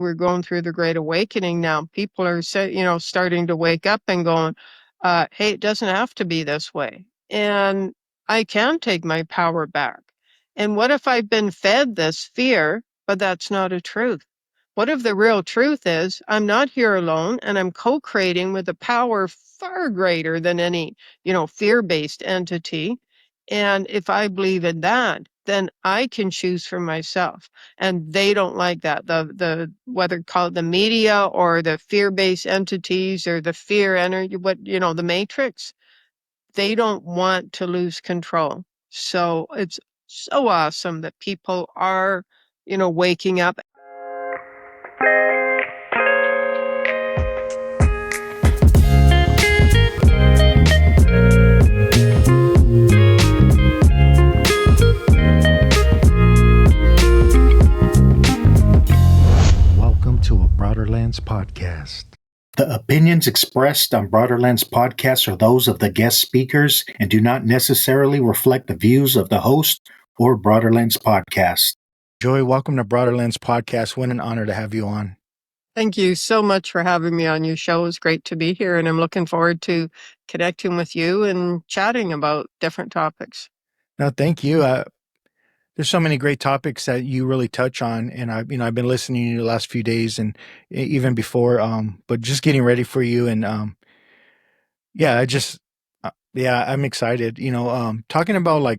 we're going through the Great Awakening now. People are starting to wake up and going, hey, it doesn't have to be this way. And I can take my power back. And what if I've been fed this fear, but that's not a truth? What if the real truth is I'm not here alone and I'm co-creating with a power far greater than any, fear-based entity. And if I believe in that, then I can choose for myself. And they don't like that. The whether called the media or the fear-based entities or the fear energy, the matrix, they don't want to lose control. So it's so awesome that people are, waking up. Welcome to a Broaderlands podcast. The opinions expressed on Broaderlands podcasts are those of the guest speakers and do not necessarily reflect the views of the host or Broaderlands podcast. Joy, welcome to Broaderlands podcast. What an honor to have you on. Thank you so much for having me on your show. It's great to be here, and I'm looking forward to connecting with you and chatting about different topics. No, thank you. There's so many great topics that you really touch on, and I've been listening to you the last few days and even before, but just getting ready for you, and I'm excited. Talking about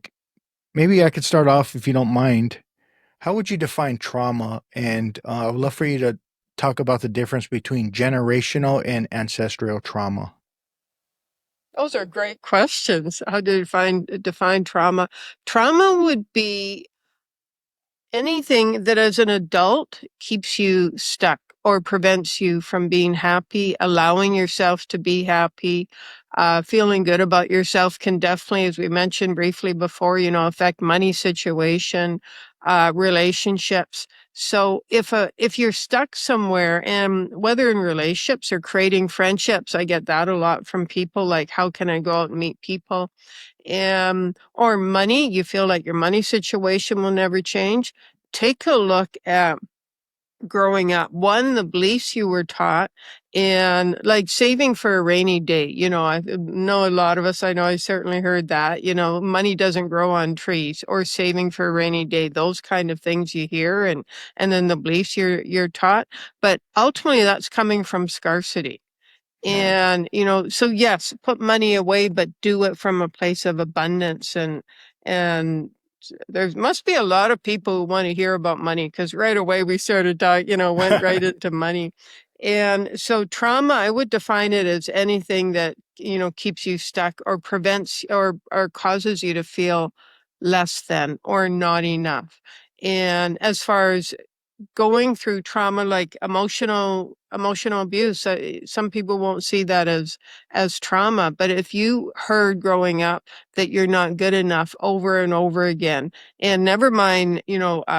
maybe I could start off if you don't mind. How would you define trauma? And I would love for you to talk about the difference between generational and ancestral trauma. Those are great questions. How do you define trauma? Trauma would be anything that as an adult keeps you stuck or prevents you from being happy, allowing yourself to be happy, feeling good about yourself can definitely, as we mentioned briefly before, affect money situation, relationships. So if you're stuck somewhere, and whether in relationships or creating friendships, I get that a lot from people, like, how can I go out and meet people? Or money, you feel like your money situation will never change. Take a look at growing up. One, the beliefs you were taught, and like saving for a rainy day. I know a lot of us, I know I certainly heard that, money doesn't grow on trees, or saving for a rainy day, those kind of things you hear, and then the beliefs you're taught. But ultimately that's coming from scarcity. And, so yes, put money away, but do it from a place of abundance. And there must be a lot of people who want to hear about money, because right away we sort of went right into money. And so trauma, I would define it as anything that, keeps you stuck or prevents or causes you to feel less than or not enough. And as far as going through trauma, like emotional abuse, some people won't see that as trauma, but if you heard growing up that you're not good enough over and over again, and never mind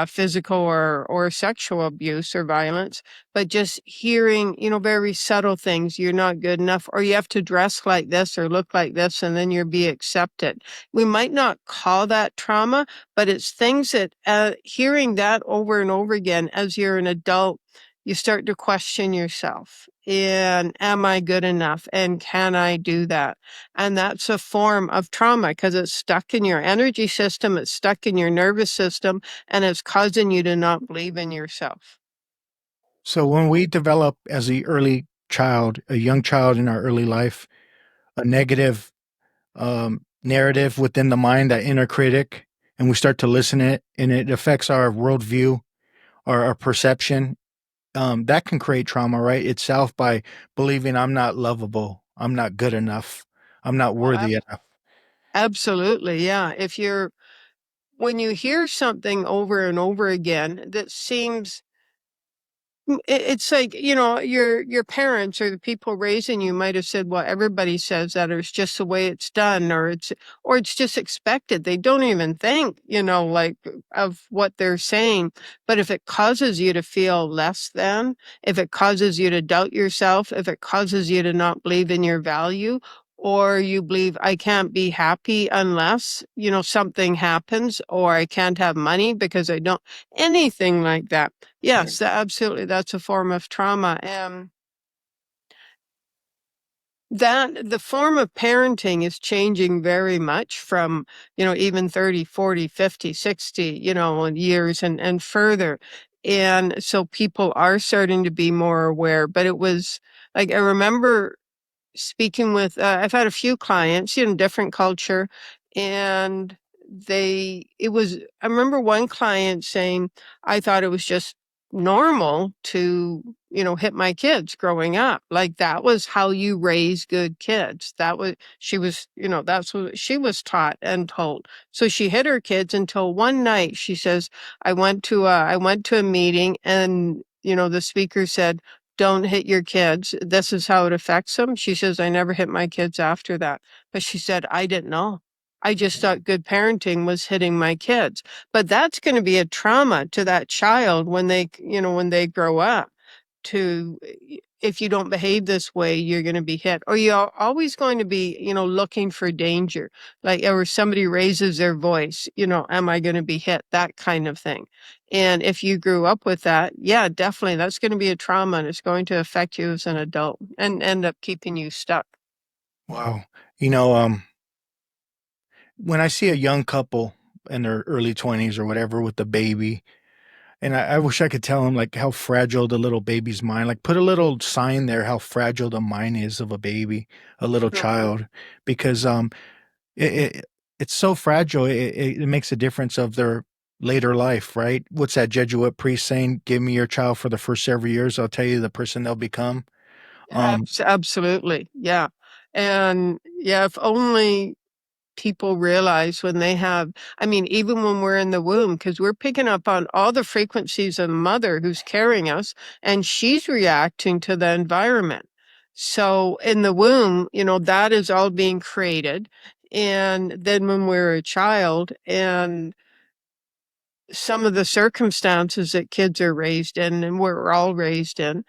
physical or sexual abuse or violence, but just hearing very subtle things, you're not good enough, or you have to dress like this or look like this and then you'll be accepted. We might not call that trauma, but it's things that hearing that over and over again as you're an adult, you start to question yourself. And am I good enough? And can I do that? And that's a form of trauma, because it's stuck in your energy system, it's stuck in your nervous system, and it's causing you to not believe in yourself. So when we develop as a young child in our early life, a negative narrative within the mind, that inner critic, and we start to listen to it, and it affects our worldview or our perception. That can create trauma, right? Itself, by believing I'm not lovable, I'm not good enough, I'm not worthy enough. Absolutely, yeah. When you hear something over and over again that seems, it's like, your parents or the people raising you might have said, well, everybody says that, or it's just the way it's done, or it's just expected. They don't even think, like, of what they're saying. But if it causes you to feel less than, if it causes you to doubt yourself, if it causes you to not believe in your value, or you believe I can't be happy unless, something happens, or I can't have money because I don't, anything like that. Right. Yes, absolutely. That's a form of trauma. And that the form of parenting is changing very much from, even 30, 40, 50, 60, years and further. And so people are starting to be more aware, but it was like, I remember speaking with I've had a few clients, different culture, and I remember one client saying, I thought it was just normal to, hit my kids growing up. Like that was how you raise good kids. She was, that's what she was taught and told. So she hit her kids until one night she says, I went to a meeting and, the speaker said, don't hit your kids. This is how it affects them. She says, I never hit my kids after that. But she said, I didn't know. I just thought good parenting was hitting my kids. But that's going to be a trauma to that child when they grow up to, if you don't behave this way, you're going to be hit, or you're always going to be, looking for danger, like, or somebody raises their voice, am I going to be hit? That kind of thing. And if you grew up with that, yeah, definitely that's going to be a trauma and it's going to affect you as an adult and end up keeping you stuck. Wow. You know, when I see a young couple in their early 20s or whatever with a baby, and I wish I could tell them like how fragile the little baby's mind, like put a little sign there how fragile the mind is of a baby, a little Mhm. child, because it, it it's so fragile. It makes a difference of their later life, right? What's that Jesuit priest saying? Give me your child for the first several years, I'll tell you the person they'll become. Um, Absolutely. Yeah. And yeah, if only people realize when they have, I mean, even when we're in the womb, because we're picking up on all the frequencies of the mother who's carrying us, and she's reacting to the environment. So in the womb, that is all being created. And then when we're a child, and some of the circumstances that kids are raised in, and we're all raised in,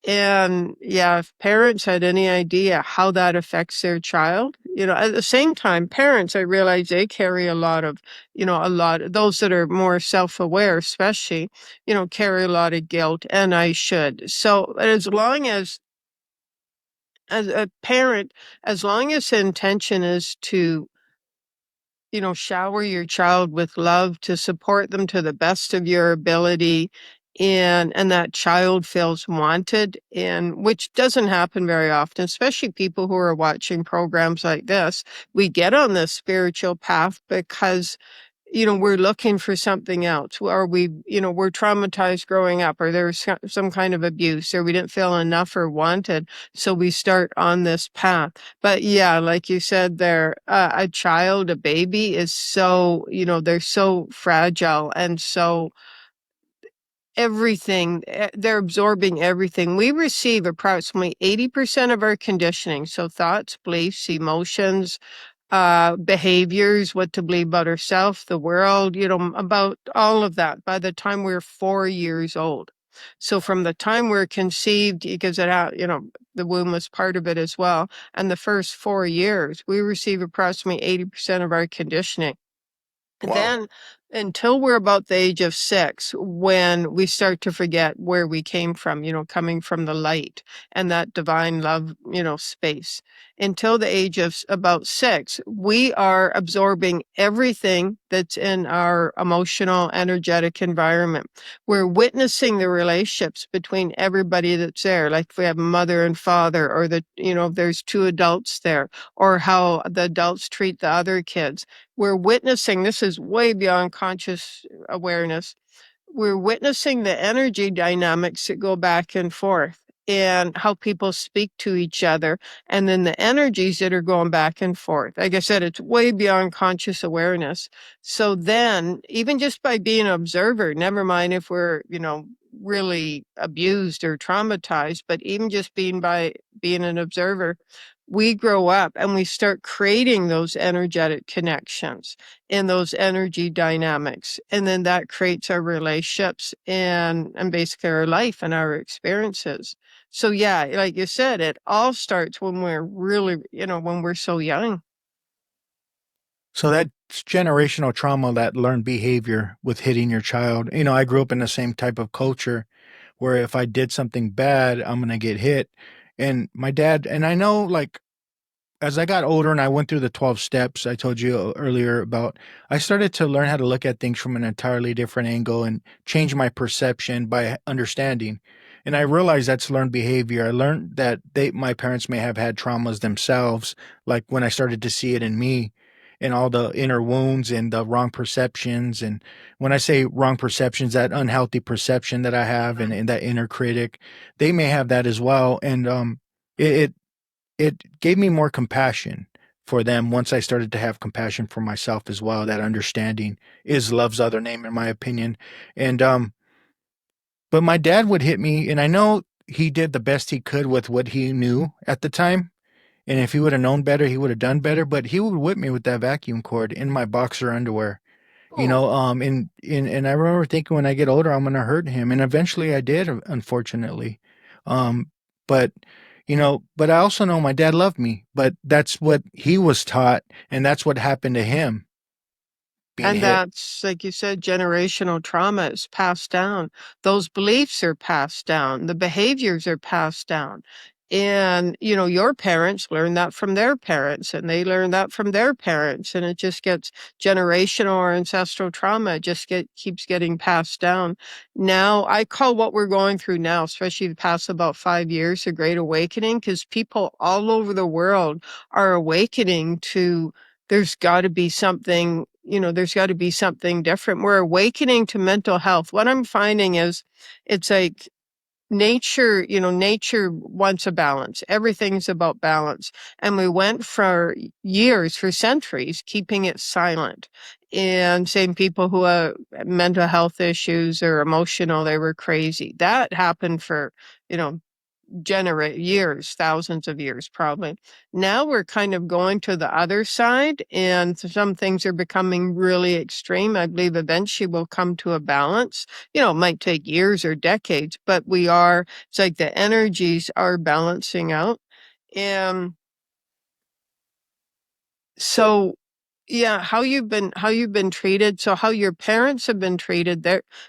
and yeah, if parents had any idea how that affects their child, at the same time, parents, I realize they carry those that are more self-aware, especially, carry a lot of guilt, and I should. So as long as a parent, as long as the intention is to, shower your child with love, to support them to the best of your ability, and that child feels wanted, and which doesn't happen very often, especially people who are watching programs like this. We get on this spiritual path because we're looking for something else, or we're traumatized growing up, or there's some kind of abuse, or we didn't feel enough or wanted. So we start on this path. But yeah, like you said there, a child, a baby is so, they're so fragile and so everything, they're absorbing everything. We receive approximately 80% of our conditioning. So thoughts, beliefs, emotions, behaviors, what to believe about ourselves, the world, about all of that by the time we're 4 years old. So from the time we're conceived, because the womb was part of it as well, and the first 4 years, we receive approximately 80% of our conditioning. wow. Then, until we're about the age of 6, when we start to forget where we came from, coming from the light and that divine love, space. Until the age of about 6, we are absorbing everything that's in our emotional, energetic environment. We're witnessing the relationships between everybody that's there. Like if we have a mother and father, or there's two adults there, or how the adults treat the other kids. We're witnessing, this is way beyond conscious awareness. We're witnessing the energy dynamics that go back and forth, and how people speak to each other, and then the energies that are going back and forth. Like I said, it's way beyond conscious awareness. So then, even just by being an observer, never mind if we're, really abused or traumatized, but even just being an observer, we grow up and we start creating those energetic connections and those energy dynamics. And then that creates our relationships and basically our life and our experiences. So yeah, like you said, it all starts when we're really, when we're so young. So that's generational trauma, that learned behavior with hitting your child. I grew up in the same type of culture where if I did something bad, I'm going to get hit. And my dad, and I know like as I got older and I went through the 12 steps I told you earlier about, I started to learn how to look at things from an entirely different angle and change my perception by understanding. And I realized that's learned behavior. I learned that my parents may have had traumas themselves, like when I started to see it in me and all the inner wounds and the wrong perceptions. And when I say wrong perceptions, that unhealthy perception that I have and that inner critic, they may have that as well. And it, it gave me more compassion for them once I started to have compassion for myself as well. That understanding is love's other name, in my opinion. And but my dad would hit me, and I know he did the best he could with what he knew at the time. And if he would have known better, he would have done better. But he would whip me with that vacuum cord in my boxer underwear. Oh. And I remember thinking when I get older, I'm gonna hurt him, and eventually I did, unfortunately. Um, but but I also know my dad loved me, but that's what he was taught, and that's what happened to him being And hit. that's, like you said, generational trauma is passed down. Those beliefs are passed down. The behaviors are passed down. And, your parents learned that from their parents, and they learned that from their parents. And it just gets generational or ancestral trauma. It just keeps getting passed down. Now, I call what we're going through now, especially the past about 5 years, a great awakening, because people all over the world are awakening to there's got to be something different. We're awakening to mental health. What I'm finding is it's like nature wants a balance. Everything's about balance. And we went for years, for centuries, keeping it silent and saying people who have mental health issues or emotional, they were crazy. That happened for, you know, generate years, thousands of years probably. Now we're kind of going to the other side, and some things are becoming really extreme. I believe eventually we'll come to a balance. It might take years or decades, but it's like the energies are balancing out. And so, yeah, how you've been treated. So how your parents have been treated.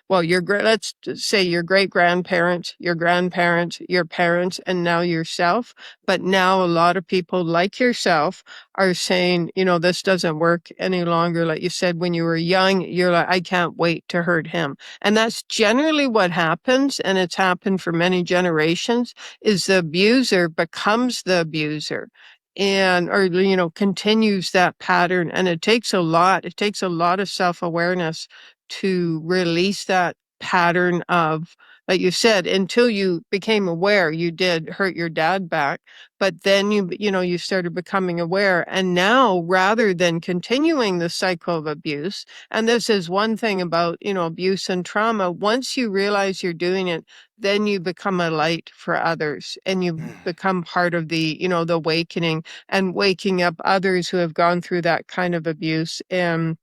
Let's just say your great grandparents, your grandparents, your parents, and now yourself. But now a lot of people like yourself are saying, this doesn't work any longer. Like you said, when you were young, you're like, I can't wait to hurt him. And that's generally what happens, and it's happened for many generations, is the abuser becomes the abuser and or continues that pattern. And it takes a lot of self-awareness to release that pattern of, like you said, until you became aware you did hurt your dad back, but then you started becoming aware. And now, rather than continuing the cycle of abuse, and this is one thing about abuse and trauma, once you realize you're doing it, then you become a light for others, and you become part of the awakening and waking up others who have gone through that kind of abuse and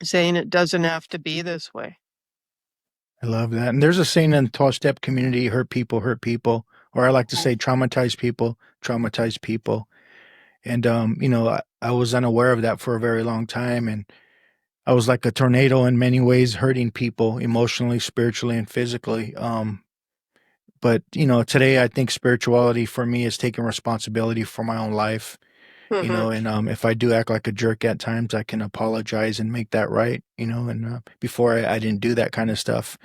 saying it doesn't have to be this way. I love that. And there's a saying in the 12 step community, hurt people, or I like to say traumatize people. And I was unaware of that for a very long time, and I was like a tornado in many ways, hurting people emotionally, spiritually, and physically. But today I think spirituality for me is taking responsibility for my own life. Hmm. And if I do act like a jerk at times, I can apologize and make that right. And before I didn't do that kind of stuff.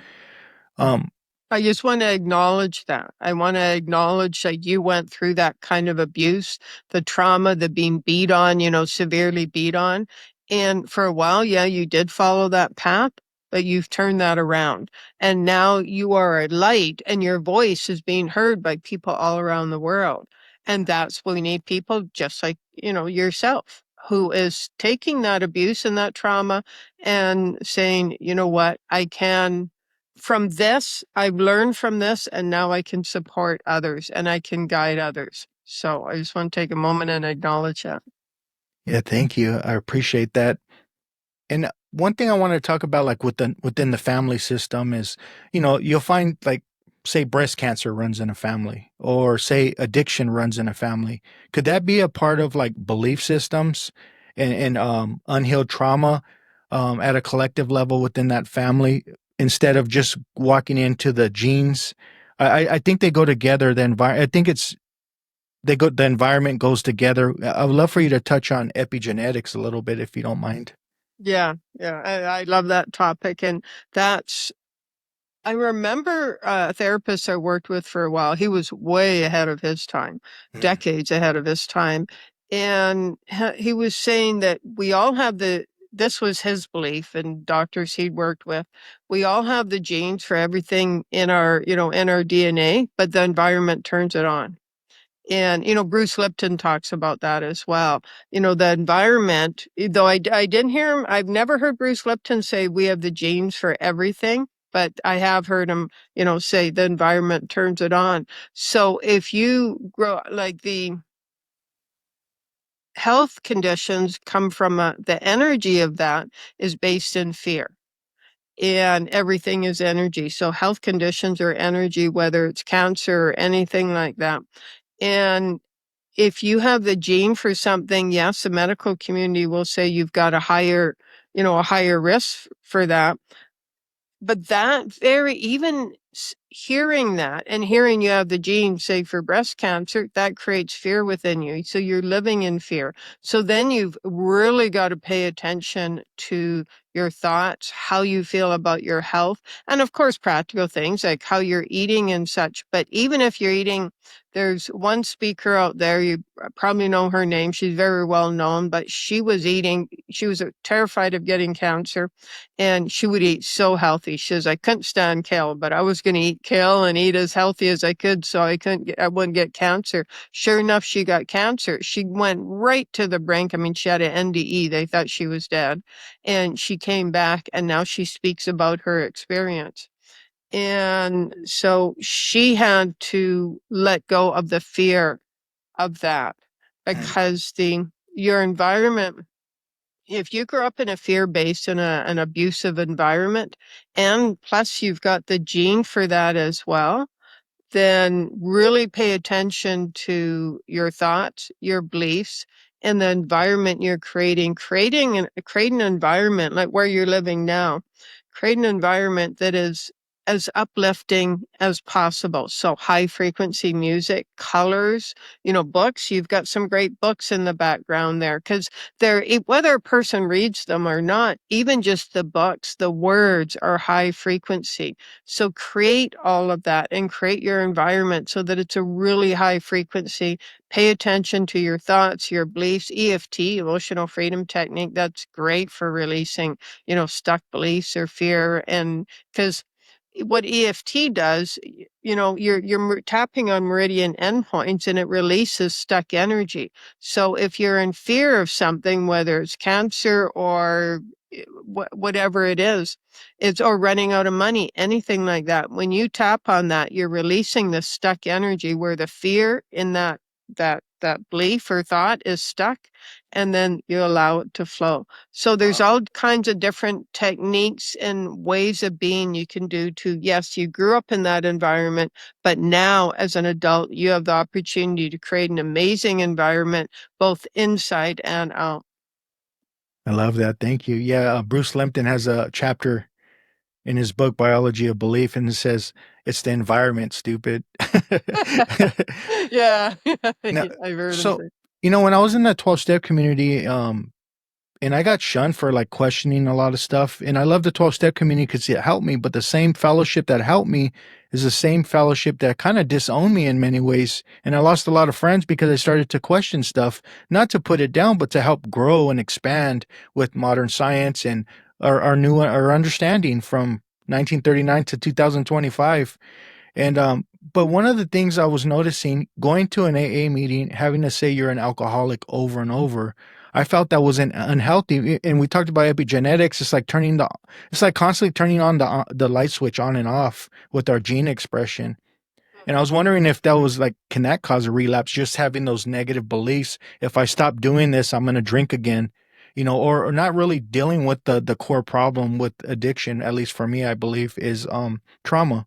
Um, I just want to acknowledge that. I want to acknowledge that you went through that kind of abuse, the trauma, the being beat on, severely beat on. And for a while, yeah, you did follow that path, but you've turned that around. And now you are a light, and your voice is being heard by people all around the world. And that's what we need, people just like, yourself, who is taking that abuse and that trauma and saying, you know what, I've learned from this, and now I can support others and I can guide others. So I just want to take a moment and acknowledge that. Yeah, thank you. I appreciate that. And one thing I want to talk about, like within the family system, is you'll find like say breast cancer runs in a family, or say addiction runs in a family. Could that be a part of like belief systems and unhealed trauma at a collective level within that family instead of just walking into the genes? I think they go together. I think it's they go. The environment goes together. I would love for you to touch on epigenetics a little bit, if you don't mind. Yeah, yeah, I love that topic. And that's, I remember a therapist I worked with for a while. He was way ahead of his time, Mm. decades ahead of his time. And he was saying that we all have this was his belief and doctors he'd worked with. We all have the genes for everything in our, in our DNA, but the environment turns it on. And, Bruce Lipton talks about that as well. The environment, though I didn't hear him, I've never heard Bruce Lipton say we have the genes for everything, but I have heard him, say the environment turns it on. So if you grow like the health conditions come from the energy of that is based in fear. And everything is energy. So health conditions are energy, whether it's cancer or anything like that. And if you have the gene for something, yes, the medical community will say you've got a higher risk for that. But that very even hearing that and hearing you have the gene, say for breast cancer, that creates fear within you. So you're living in fear. So then you've really got to pay attention to your thoughts, how you feel about your health, and of course, practical things like how you're eating and such. But even if you're eating, there's one speaker out there, you probably know her name. She's very well known, but she was terrified of getting cancer, and she would eat so healthy. She says, I couldn't stand kale, but I was going to eat kale and eat as healthy as I could so I wouldn't get cancer. Sure enough, she got cancer. She went right to the brink. I mean, she had an NDE. They thought she was dead. And she came back, and now she speaks about her experience. And so she had to let go of the fear of that, because your environment, if you grow up in a fear-based and an abusive environment, and plus you've got the gene for that as well, then really pay attention to your thoughts, your beliefs, and the environment you're creating. Create an environment like where you're living now. Create an environment that is as uplifting as possible. So high frequency music, colors, books. You've got some great books in the background there, because whether a person reads them or not, even just the books, the words are high frequency. So create all of that and create your environment so that it's a really high frequency. Pay attention to your thoughts, your beliefs. EFT, emotional freedom technique, that's great for releasing, stuck beliefs or fear. And because what EFT does, you're tapping on meridian endpoints, and it releases stuck energy. So if you're in fear of something, whether it's cancer or whatever it is, it's or running out of money, anything like that. When you tap on that, you're releasing the stuck energy where the fear in that belief or thought is stuck, and then you allow it to flow. So there's all kinds of different techniques and ways of being you can do to, yes, you grew up in that environment, but now as an adult, you have the opportunity to create an amazing environment, both inside and out. I love that. Thank you. Yeah, Bruce Lipton has a chapter in his book Biology of Belief, and it says it's the environment, stupid. Yeah, Now, I've heard him so say. when I was in the 12-step community, and I got shunned for like questioning a lot of stuff. And I love the 12-step community because it helped me, but the same fellowship that helped me is the same fellowship that kind of disowned me in many ways. And I lost a lot of friends because I started to question stuff, not to put it down, but to help grow and expand with modern science and our understanding from 1939 to 2025. And but one of the things I was noticing going to an AA meeting, having to say you're an alcoholic over and over, I felt that was an unhealthy. And we talked about epigenetics. It's like constantly turning on the light switch on and off with our gene expression. And I was wondering if that was like, can that cause a relapse? Just having those negative beliefs. If I stop doing this, I'm going to drink again, or not really dealing with the core problem with addiction. At least for me, I believe is trauma,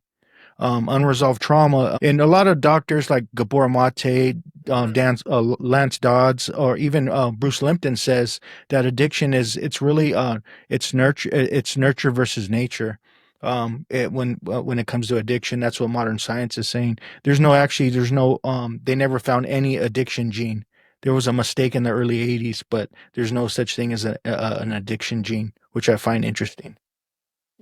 unresolved trauma. And a lot of doctors like Gabor Mate, Lance Dodds, or even Bruce Limpton says that addiction is it's really it's nurture versus nature. When it comes to addiction, that's what modern science is saying. There's no they never found any addiction gene. There was a mistake in the early 80s, but there's no such thing as an addiction gene, which I find interesting.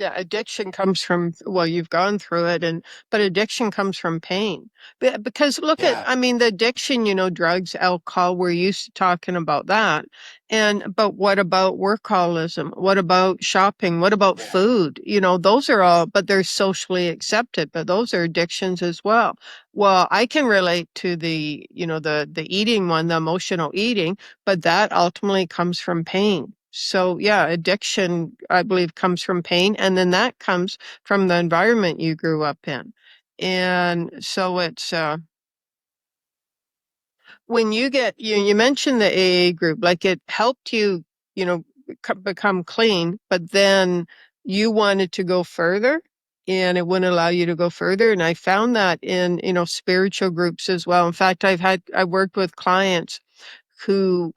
Yeah, addiction comes from, well, you've gone through it, but addiction comes from pain. Because look at, Yeah. I mean, the addiction, drugs, alcohol, we're used to talking about that. But what about workaholism? What about shopping? What about Yeah. food? Those are all, but they're socially accepted, but those are addictions as well. Well, I can relate to the eating one, the emotional eating, but that ultimately comes from pain. So yeah, addiction, I believe, comes from pain, and then that comes from the environment you grew up in. And so it's when you mentioned the AA group, like it helped you, you know, become clean, but then you wanted to go further and it wouldn't allow you to go further. And I found that in, spiritual groups as well. In fact, I worked with clients who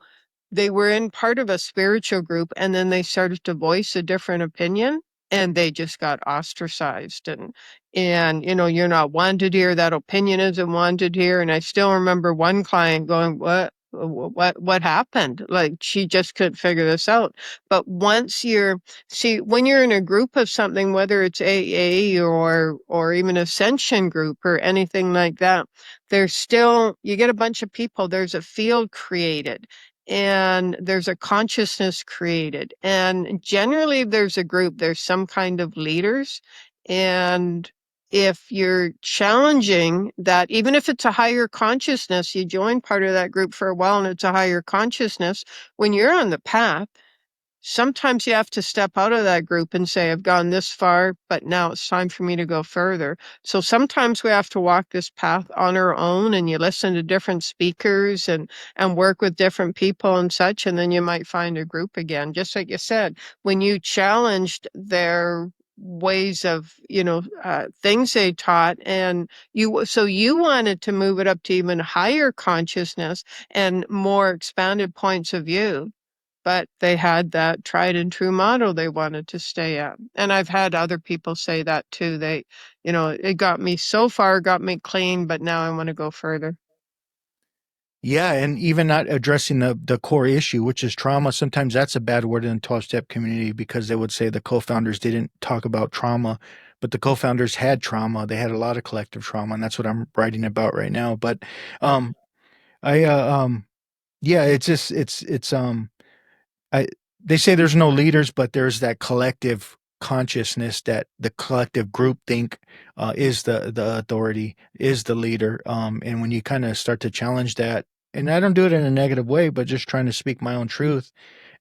they were in part of a spiritual group and then they started to voice a different opinion and they just got ostracized and you're not wanted here, that opinion isn't wanted here. And I still remember one client going, what happened? Like she just couldn't figure this out. But when you're in a group of something, whether it's AA or even ascension group or anything like that, there's still, you get a bunch of people, there's a field created and there's a consciousness created. And generally, if there's a group, there's some kind of leaders. And if you're challenging that, even if it's a higher consciousness, you join part of that group for a while and it's a higher consciousness, when you're on the path, sometimes you have to step out of that group and say, I've gone this far, but now it's time for me to go further. So sometimes we have to walk this path on our own and you listen to different speakers and work with different people and such, and then you might find a group again. Just like you said, when you challenged their ways of, things they taught and you wanted to move it up to even higher consciousness and more expanded points of view, but they had that tried and true model they wanted to stay at. And I've had other people say that too. It got me so far, got me clean, but now I want to go further. Yeah, and even not addressing the core issue, which is trauma. Sometimes that's a bad word in the 12-step community because they would say the co-founders didn't talk about trauma, but the co-founders had trauma. They had a lot of collective trauma, and that's what I'm writing about right now. But um I yeah, it's just I they say there's no leaders, but there's that collective consciousness that the collective group think is the authority, is the leader. And when you kind of start to challenge that, and I don't do it in a negative way, but just trying to speak my own truth,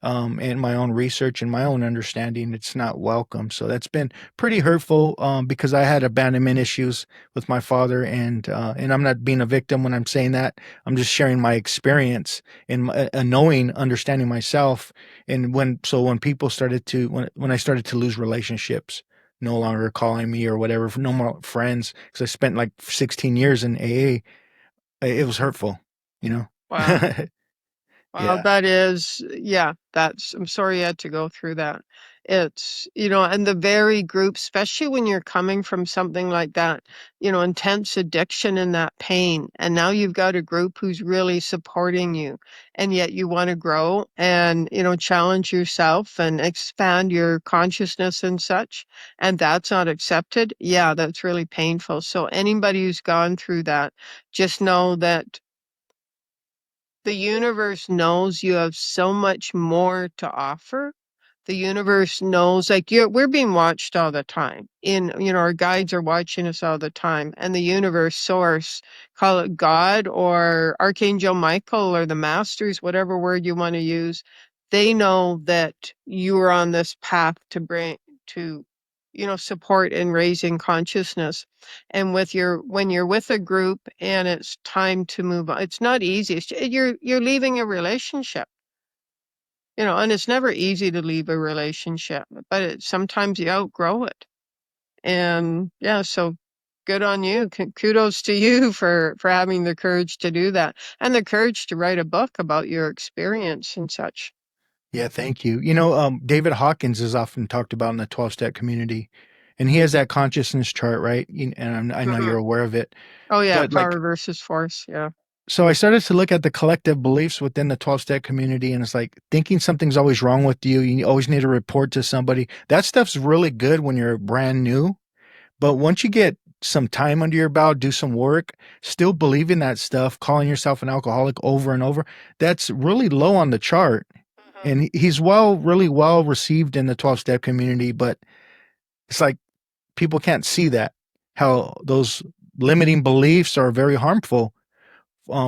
and my own research and my own understanding, it's not welcome. So that's been pretty hurtful, because I had abandonment issues with my father, and I'm not being a victim when I'm saying that. I'm just sharing my experience and knowing, understanding myself. And when people started to when I started to lose relationships, no longer calling me or whatever, no more friends, because I spent like 16 years in AA, it was hurtful, you know. Wow. Wow, Yeah. that is, yeah, I'm sorry you had to go through that. It's, and the very group, especially when you're coming from something like that, intense addiction and that pain. And now you've got a group who's really supporting you. And yet you want to grow and, challenge yourself and expand your consciousness and such. And that's not accepted. Yeah, that's really painful. So anybody who's gone through that, just know that the universe knows you have so much more to offer. The universe knows, like we're being watched all the time. Our guides are watching us all the time. And the universe, source, call it God or Archangel Michael or the masters, whatever word you want to use, they know that you are on this path to support in raising consciousness. And when you're with a group and it's time to move on, it's not easy. You're leaving a relationship, and it's never easy to leave a relationship, but sometimes you outgrow it. And yeah, so good on you. Kudos to you for having the courage to do that and the courage to write a book about your experience and such. Yeah, thank you. David Hawkins is often talked about in the 12-step community, and he has that consciousness chart, right? And I know Hmm. you're aware of it. Oh yeah, But like, power versus force. Yeah. so I started to look at the collective beliefs within the 12-step community, and it's like thinking something's always wrong with you. You always need to report to somebody. That stuff's really good when you're brand new. But once you get some time under your belt, do some work, still believing that stuff, calling yourself an alcoholic over and over, that's really low on the chart. Mhm. And he's really well received in the 12-step community, but it's like people can't see that, how those limiting beliefs are very harmful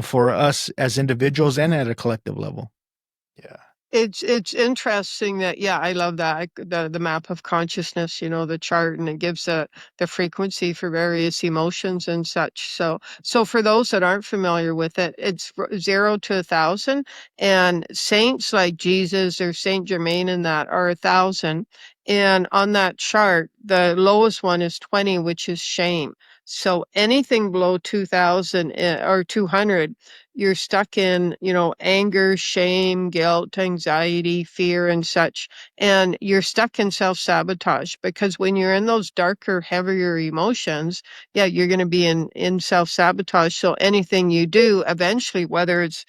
for us as individuals and at a collective level. Yeah. It's interesting that, yeah, I love that. The map of consciousness, the chart, and it gives the frequency for various emotions and such. So for those that aren't familiar with it, it's 0 to 1,000, and saints like Jesus or Saint Germain and that are 1,000. And on that chart, the lowest one is 20, which is shame. So anything below 2,000 or 200, you're stuck in, anger, shame, guilt, anxiety, fear, and such. And you're stuck in self sabotage because when you're in those darker, heavier emotions, yeah, you're going to be in self sabotage. So anything you do eventually, whether it's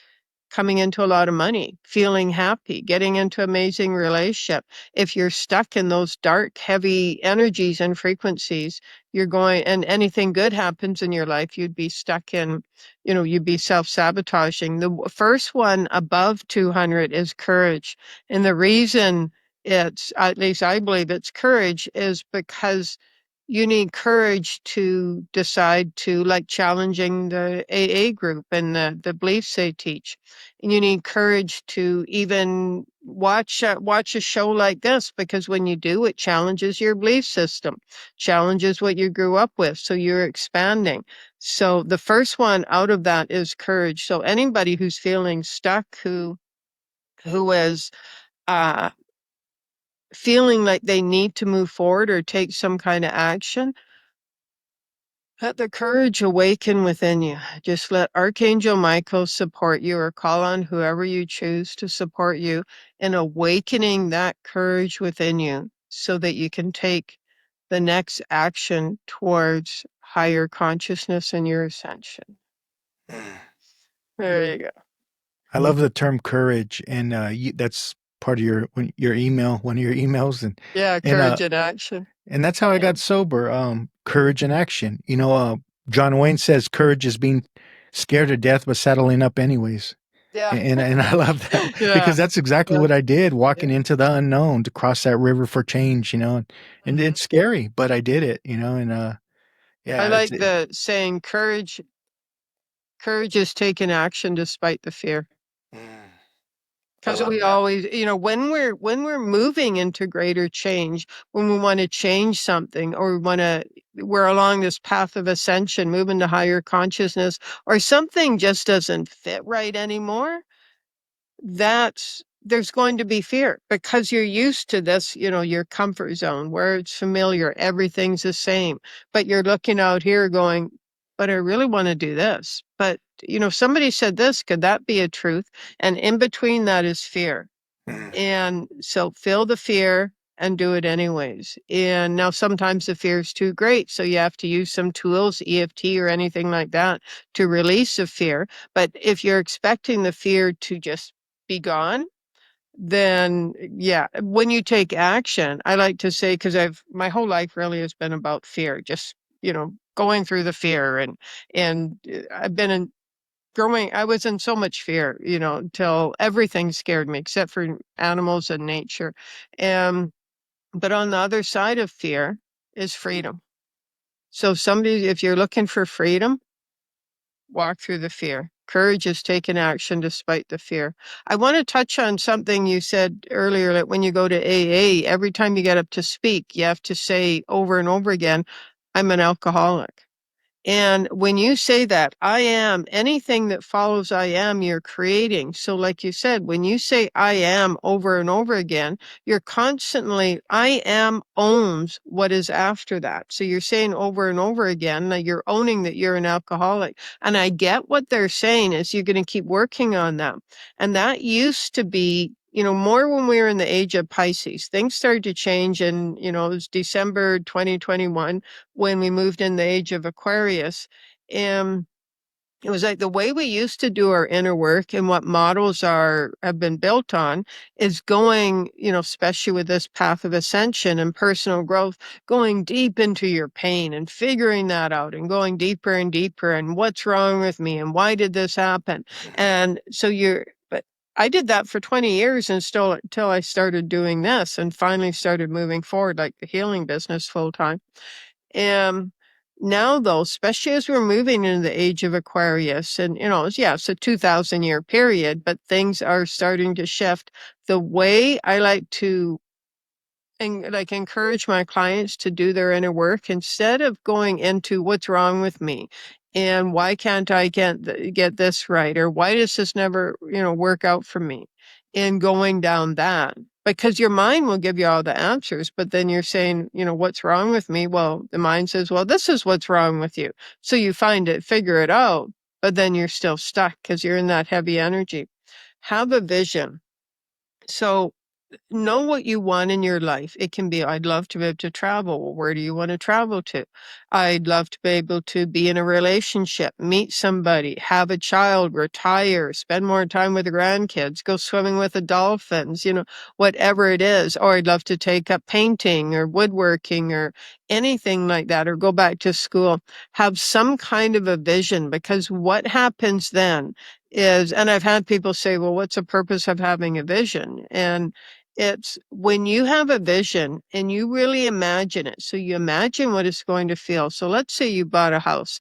coming into a lot of money, feeling happy, getting into amazing relationship. If you're stuck in those dark, heavy energies and frequencies, you're going, and anything good happens in your life, you'd be stuck in, you'd be self-sabotaging. The first one above 200 is courage. And the reason it's, at least I believe it's courage, is because you need courage to decide to, like, challenging the AA group and the beliefs they teach. And you need courage to even watch a show like this, because when you do, it challenges your belief system, challenges what you grew up with. So you're expanding. So the first one out of that is courage. So anybody who's feeling stuck, who is uh, feeling like they need to move forward or take some kind of action, let the courage awaken within you. Just let Archangel Michael support you, or call on whoever you choose to support you in awakening that courage within you so that you can take the next action towards higher consciousness and your ascension. Mm. There you go. I love the term courage, and that's part of your email, one of your emails, and Yeah, and uh courage in action. and that's how I Yeah. got sober. Courage in action. John Wayne says courage is being scared to death but settling up anyways. Yeah. And I love that because Yeah. that's exactly Yeah. what I did, Yeah. walking into the unknown to cross that river for change, and Mhm. it's scary, but I did it, and I yeah, like the saying, courage is taking action despite the fear. Mm, I Because love we that. always, when we're moving into greater change, when we want to change something, or we're along this path of ascension, moving to higher consciousness, or something just doesn't fit right anymore, there's going to be fear because you're used to this, your comfort zone where it's familiar, everything's the same. But you're looking out here going, but I really want to do this. But, somebody said this, could that be a truth? And in between that is fear. Mm, And so feel the fear and do it anyways. And now sometimes the fear is too great. So you have to use some tools, EFT or anything like that, to release the fear. But if you're expecting the fear to just be gone, then yeah, when you take action, I like to say, because my whole life really has been about fear, just, going through the fear, and I've been in growing, I was in so much fear, until everything scared me except for animals and nature. And but on the other side of fear is freedom. So if you're looking for freedom, walk through the fear. Courage is taking action despite the fear. I want to touch on something you said earlier, that when you go to AA, every time you get up to speak, you have to say over and over again, I'm an alcoholic. And when you say that, I am, anything that follows I am, you're creating. So, like you said, when you say I am over and over again, you're constantly, I am owns what is after that. So, you're saying over and over again that you're owning that you're an alcoholic. And I get what they're saying is you're going to keep working on them. And that used to be, more when we were in the age of Pisces. Things started to change, and, it was December 2021 when we moved in the age of Aquarius. And it was like the way we used to do our inner work and what models have been built on is going, especially with this path of ascension and personal growth, going deep into your pain and figuring that out and going deeper and deeper and what's wrong with me and why did this happen? And so but I did that for 20 years and still until I started doing this and finally started moving forward, like the healing business full time. And now, though, especially as we're moving into the age of Aquarius, and it's a 2,000-year period, but things are starting to shift. The way I like to encourage my clients to do their inner work, instead of going into what's wrong with me and why can't I get this right, or why does this never work out for me, and going down that, because your mind will give you all the answers, but then you're saying, what's wrong with me? Well, the mind says, well, this is what's wrong with you. So you figure it out, but then you're still stuck because you're in that heavy energy. Have a vision. So know what you want in your life. It can be, I'd love to be able to travel. Well, where do you want to travel to? I'd love to be able to be in a relationship, meet somebody, have a child, retire, spend more time with the grandkids, go swimming with the dolphins, whatever it is. Or I'd love to take up painting or woodworking or anything like that, or go back to school. Have some kind of a vision, because what happens then is, and I've had people say, well, what's the purpose of having a vision? And it's when you have a vision and you really imagine it. So you imagine what it's going to feel. So let's say you bought a house.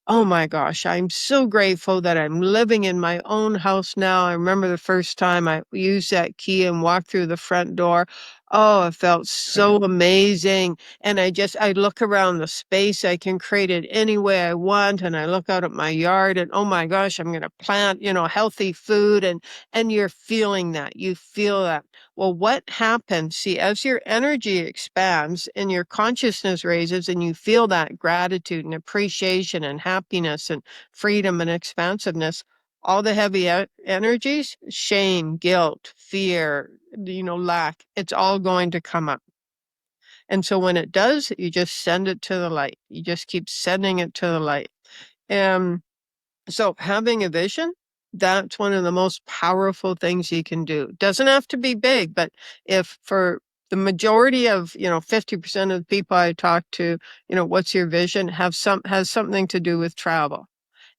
Oh my gosh, I'm so grateful that I'm living in my own house now. I remember the first time I used that key and walked through the front door. Oh, it felt so amazing. And I look around the space. I can create it any way I want. And I look out at my yard and oh my gosh, I'm going to plant, healthy food. And you're feeling that. You feel that. Well, what happens? See, as your energy expands and your consciousness raises and you feel that gratitude and appreciation and happiness and freedom and expansiveness, all the heavy energies, shame, guilt, fear, lack, it's all going to come up. And so when it does, you just send it to the light. You just keep sending it to the light. And so having a vision, that's one of the most powerful things you can do. Doesn't have to be big, but if for the majority of, 50% of the people I talk to, what's your vision, has something to do with travel.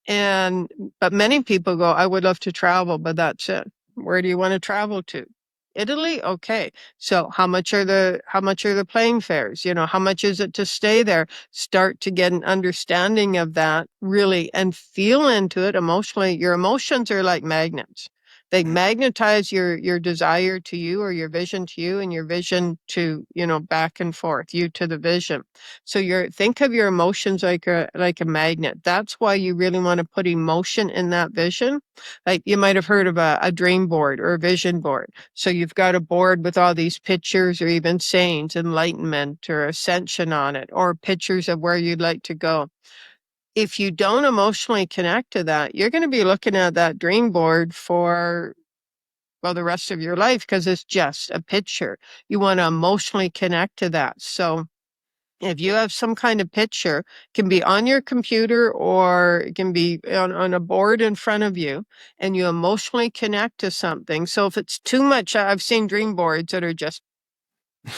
But many people go, I would love to travel, but that's it. Where do you want to travel to? Italy? Okay. So how much are the plane fares? How much is it to stay there? Start to get an understanding of that really and feel into it emotionally. Your emotions are like magnets. They magnetize your desire to you, or your vision to you, and your vision to, back and forth, you to the vision. So think of your emotions like a magnet. That's why you really want to put emotion in that vision. Like you might have heard of a dream board or a vision board. So you've got a board with all these pictures or even sayings, enlightenment or ascension on it, or pictures of where you'd like to go. If you don't emotionally connect to that, you're going to be looking at that dream board for, well, the rest of your life, because it's just a picture. You want to emotionally connect to that. So if you have some kind of picture, it can be on your computer or it can be on a board in front of you, and you emotionally connect to something. So if it's too much, I've seen dream boards that are just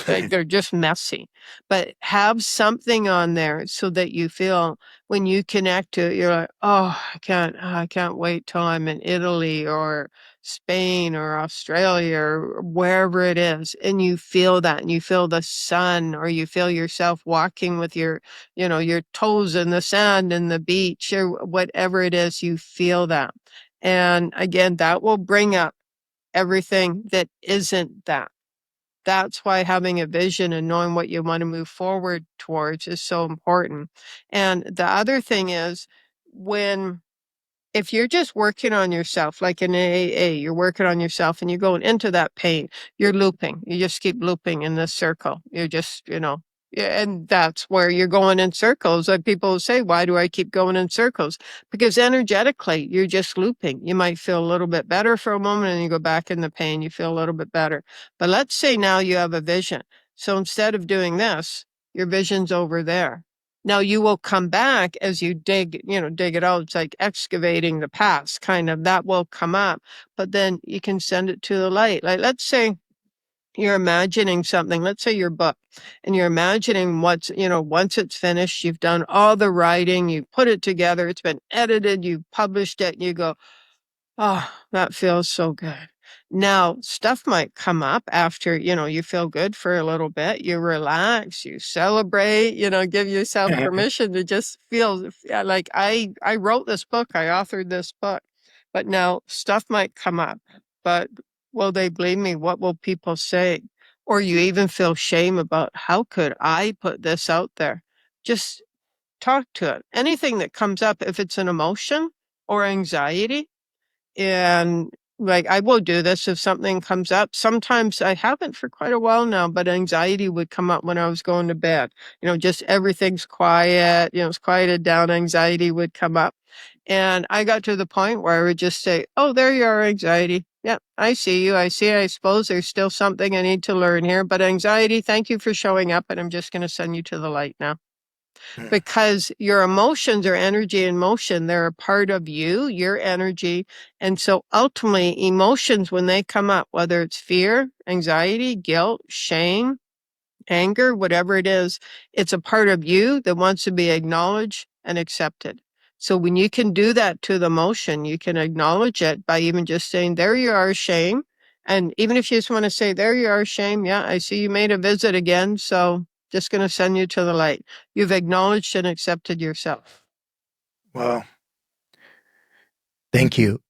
Like they're just messy. But have something on there so that you feel when you connect to it, you're like, oh, I can't wait till I'm in Italy or Spain or Australia or wherever it is. And you feel that and you feel the sun, or you feel yourself walking with your toes in the sand and the beach or whatever it is, you feel that. And again, that will bring up everything that isn't that. That's why having a vision and knowing what you want to move forward towards is so important. And the other thing is, when if you're just working on yourself, like in AA, you're working on yourself and you're going into that pain, you're looping. You just keep looping in this circle. You're just, yeah, and that's where you're going in circles. Like people say, why do I keep going in circles? Because energetically, you're just looping. You might feel a little bit better for a moment and you go back in the pain, you feel a little bit better. But let's say now you have a vision. So instead of doing this, your vision's over there. Now you will come back as you dig it out. It's like excavating the past, kind of, that will come up, but then you can send it to the light. Like, let's say you're imagining something, let's say your book, and you're imagining once it's finished, you've done all the writing, you put it together, it's been edited, you've published it, and you go, oh, that feels so good. Now, stuff might come up after, you feel good for a little bit, you relax, you celebrate, give yourself permission to just feel yeah, like I wrote this book, I authored this book, but now stuff might come up. But will they blame me? What will people say? Or you even feel shame about how could I put this out there? Just talk to it. Anything that comes up, if it's an emotion or anxiety, and like I will do this if something comes up. Sometimes I haven't for quite a while now, but anxiety would come up when I was going to bed. Just everything's quiet, it's quieted down, anxiety would come up. And I got to the point where I would just say, oh, there you are, anxiety. Yep, I see you. I see. I suppose there's still something I need to learn here. But anxiety, thank you for showing up. And I'm just going to send you to the light now, because your emotions are energy in motion. They're a part of you, your energy. And so ultimately, emotions, when they come up, whether it's fear, anxiety, guilt, shame, anger, whatever it is, it's a part of you that wants to be acknowledged and accepted. So when you can do that to the emotion, you can acknowledge it by even just saying, there you are, shame. And even if you just want to say, there you are, shame. Yeah, I see you made a visit again. So just going to send you to the light. You've acknowledged and accepted yourself. Well, thank you.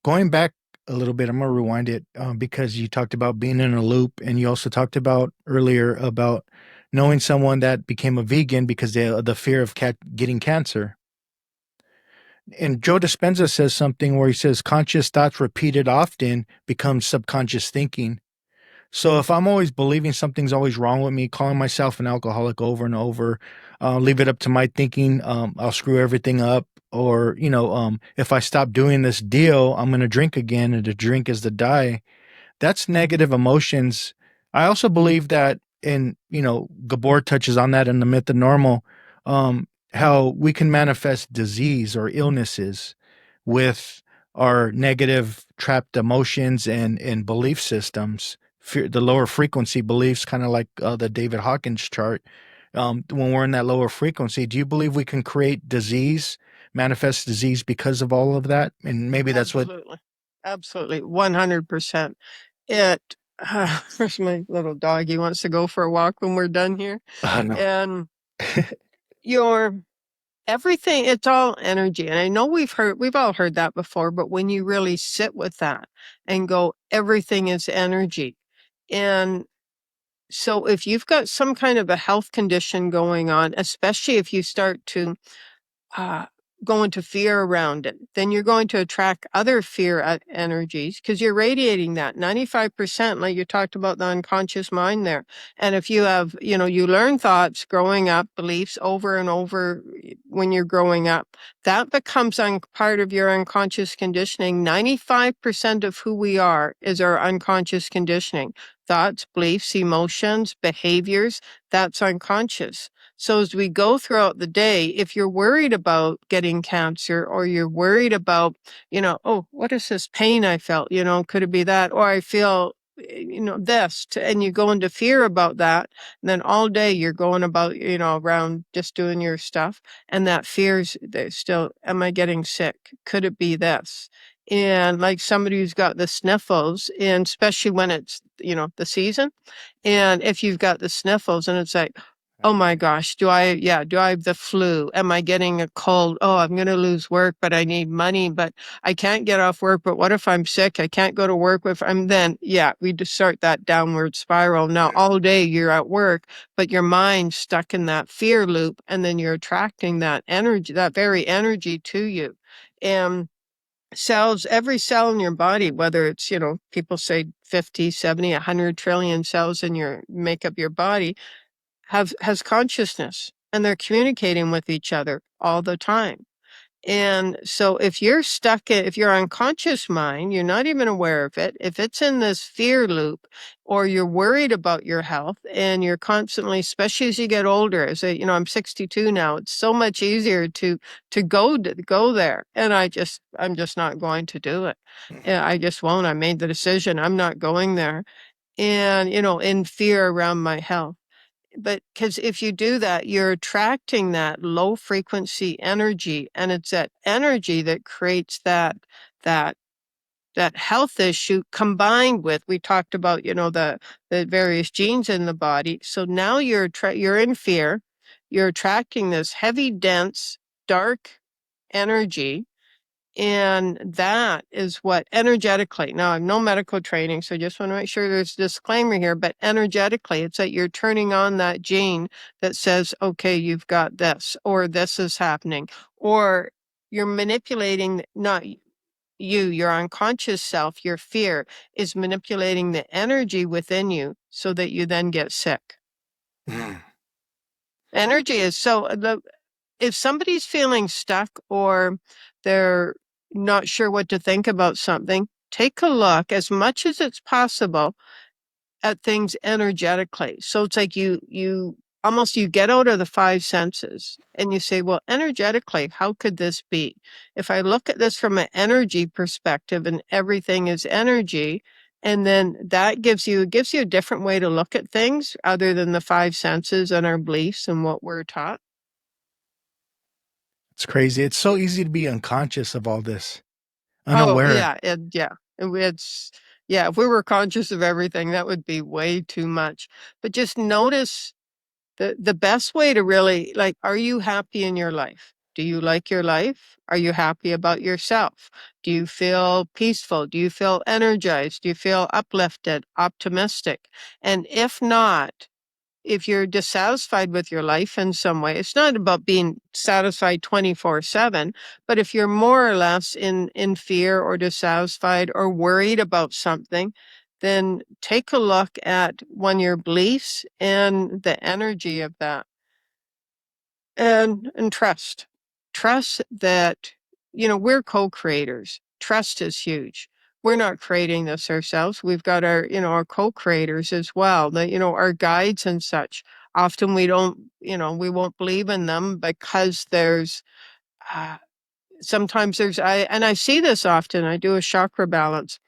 Going back a little bit, I'm going to rewind it because you talked about being in a loop, and you also talked about earlier about knowing someone that became a vegan because the fear of getting cancer. And Joe Dispenza says something where he says conscious thoughts repeated often become subconscious thinking. So if I'm always believing something's always wrong with me, calling myself an alcoholic over and over, leave it up to my thinking, I'll screw everything up. Or, if I stop doing this deal, I'm going to drink again, and to drink is to die. That's negative emotions. I also believe that, and Gabor touches on that in the myth of normal, how we can manifest disease or illnesses with our negative trapped emotions and belief systems. The lower frequency beliefs, kind of like the David Hawkins chart. When we're in that lower frequency, do you believe we can create disease, manifest disease because of all of that? And maybe that's what. Absolutely. Absolutely. 100%. It, There's my little dog. He wants to go for a walk when we're done here. No. And your everything, it's all energy. And I know we've all heard that before, but when you really sit with that and go, everything is energy. And so if you've got some kind of a health condition going on, especially if you start to uh, go into fear around it, then you're going to attract other fear energies because you're radiating that 95%, like you talked about the unconscious mind there. And if you have, you learn thoughts growing up, beliefs over and over when you're growing up, that becomes part of your unconscious conditioning. 95% of who we are is our unconscious conditioning. Thoughts, beliefs, emotions, behaviors, that's unconscious. So as we go throughout the day, if you're worried about getting cancer, or you're worried about, oh, what is this pain I felt? Could it be that? Or I feel and you go into fear about that. And then all day you're going about, around just doing your stuff. And that fear's there's still, am I getting sick? Could it be this? And like somebody who's got the sniffles, and especially when it's, the season, and if you've got the sniffles and it's like, oh my gosh, do I have the flu? Am I getting a cold? Oh, I'm going to lose work, but I need money, but I can't get off work. But what if I'm sick? I can't go to work if I'm then, we just start that downward spiral. Now, all day you're at work, but your mind's stuck in that fear loop. And then you're attracting that energy, that very energy to you. And every cell in your body, whether it's, people say 50, 70, 100 trillion cells in your make up your body, has consciousness, and they're communicating with each other all the time. And so if you're if your unconscious mind, you're not even aware of it, if it's in this fear loop, or you're worried about your health and you're constantly, especially as you get older, I'm 62 now, it's so much easier to go there. And I'm just not going to do it. Yeah, I just won't. I made the decision. I'm not going there. And, in fear around my health. But because if you do that, you're attracting that low frequency energy, and it's that energy that creates that that health issue, combined with, we talked about, the various genes in the body. So now you're in fear, you're attracting this heavy, dense, dark energy. And that is what energetically, now I have no medical training, so I just want to make sure there's a disclaimer here, but energetically, it's that you're turning on that gene that says, okay, you've got this, or this is happening, or you're manipulating, not your unconscious self, your fear is manipulating the energy within you so that you then get sick. Energy is so, if somebody's feeling stuck or they're not sure what to think about something, take a look as much as it's possible at things energetically. So it's like you get out of the five senses and you say, well, energetically, how could this be? If I look at this from an energy perspective and everything is energy, and then that gives you a different way to look at things other than the five senses and our beliefs and what we're taught. It's crazy. It's so easy to be unconscious of all this, Oh, unaware. yeah, it's yeah, if we were conscious of everything, that would be way too much. But just notice the best way to really, like, are you happy in your life? Do you like your life? Are you happy about yourself? Do you feel peaceful? Do you feel energized? Do you feel uplifted, optimistic? And if not, if you're dissatisfied with your life in some way, it's not about being satisfied 24/7, but if you're more or less in fear or dissatisfied or worried about something, then take a look at your beliefs and the energy of that, and trust. Trust that, we're co-creators. Trust is huge. We're not creating this ourselves. We've got our co-creators as well, our guides and such. Often we won't believe in them because uh, sometimes and I see this often. I do a chakra balance,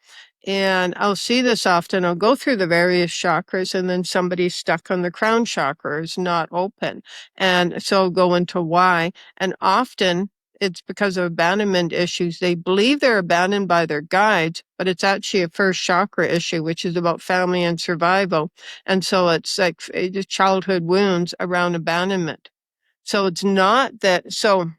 and I'll see this often. I'll go through the various chakras, and then somebody's stuck on the crown chakra, is not open. And so I'll go into why. And often it's because of abandonment issues. They believe they're abandoned by their guides, but it's actually a first chakra issue, which is about family and survival. And so it's like childhood wounds around abandonment. So it's not that. So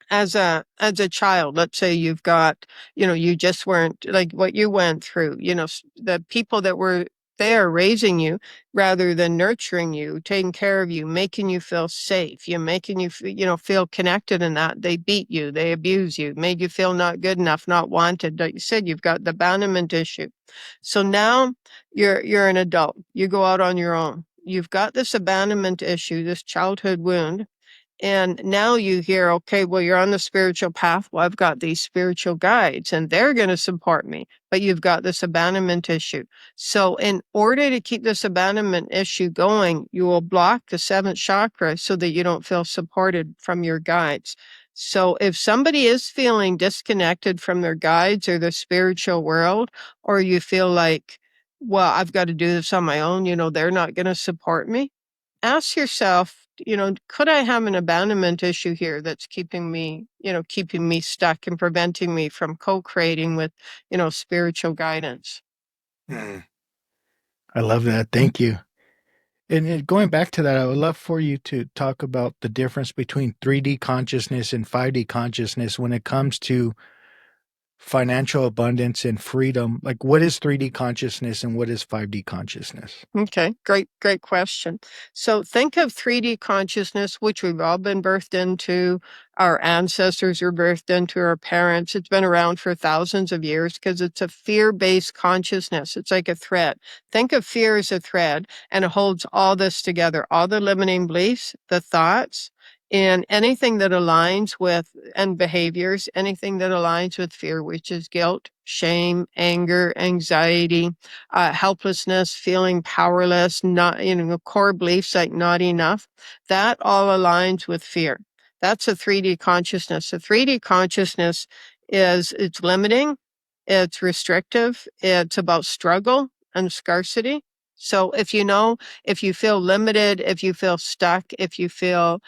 as a child, let's say you've got, you just weren't like what you went through, the people that were there raising you rather than nurturing you, taking care of you, making you feel safe, making you feel connected, in that they beat you, they abuse you, made you feel not good enough, not wanted. Like you said, you've got the abandonment issue. So now you're an adult, you go out on your own, you've got this abandonment issue, this childhood wound. And now you hear, okay, well, you're on the spiritual path. Well, I've got these spiritual guides and they're going to support me. But you've got this abandonment issue. So in order to keep this abandonment issue going, you will block the seventh chakra so that you don't feel supported from your guides. So if somebody is feeling disconnected from their guides or the spiritual world, or you feel like well, I've got to do this on my own. They're not going to support me. Ask yourself, could I have an abandonment issue here that's keeping me stuck and preventing me from co-creating with, spiritual guidance? Mm. I love that. Thank you. And going back to that, I would love for you to talk about the difference between 3D consciousness and 5D consciousness when it comes to financial abundance and freedom. Like, what is 3D consciousness and what is 5D consciousness? Okay, great question. So think of 3D consciousness, which we've all been birthed into. Our ancestors were birthed into, our parents. It's been around for thousands of years because it's a fear-based consciousness. It's like a thread. Think of fear as a thread, and it holds all this together, all the limiting beliefs, the thoughts, and anything that aligns with, and behaviors, anything that aligns with fear, which is guilt, shame, anger, anxiety, helplessness, feeling powerless, not, core beliefs like not enough. That all aligns with fear. That's a 3D consciousness. A 3D consciousness it's limiting, it's restrictive, it's about struggle and scarcity. So if you feel limited, if you feel stuck, if you feel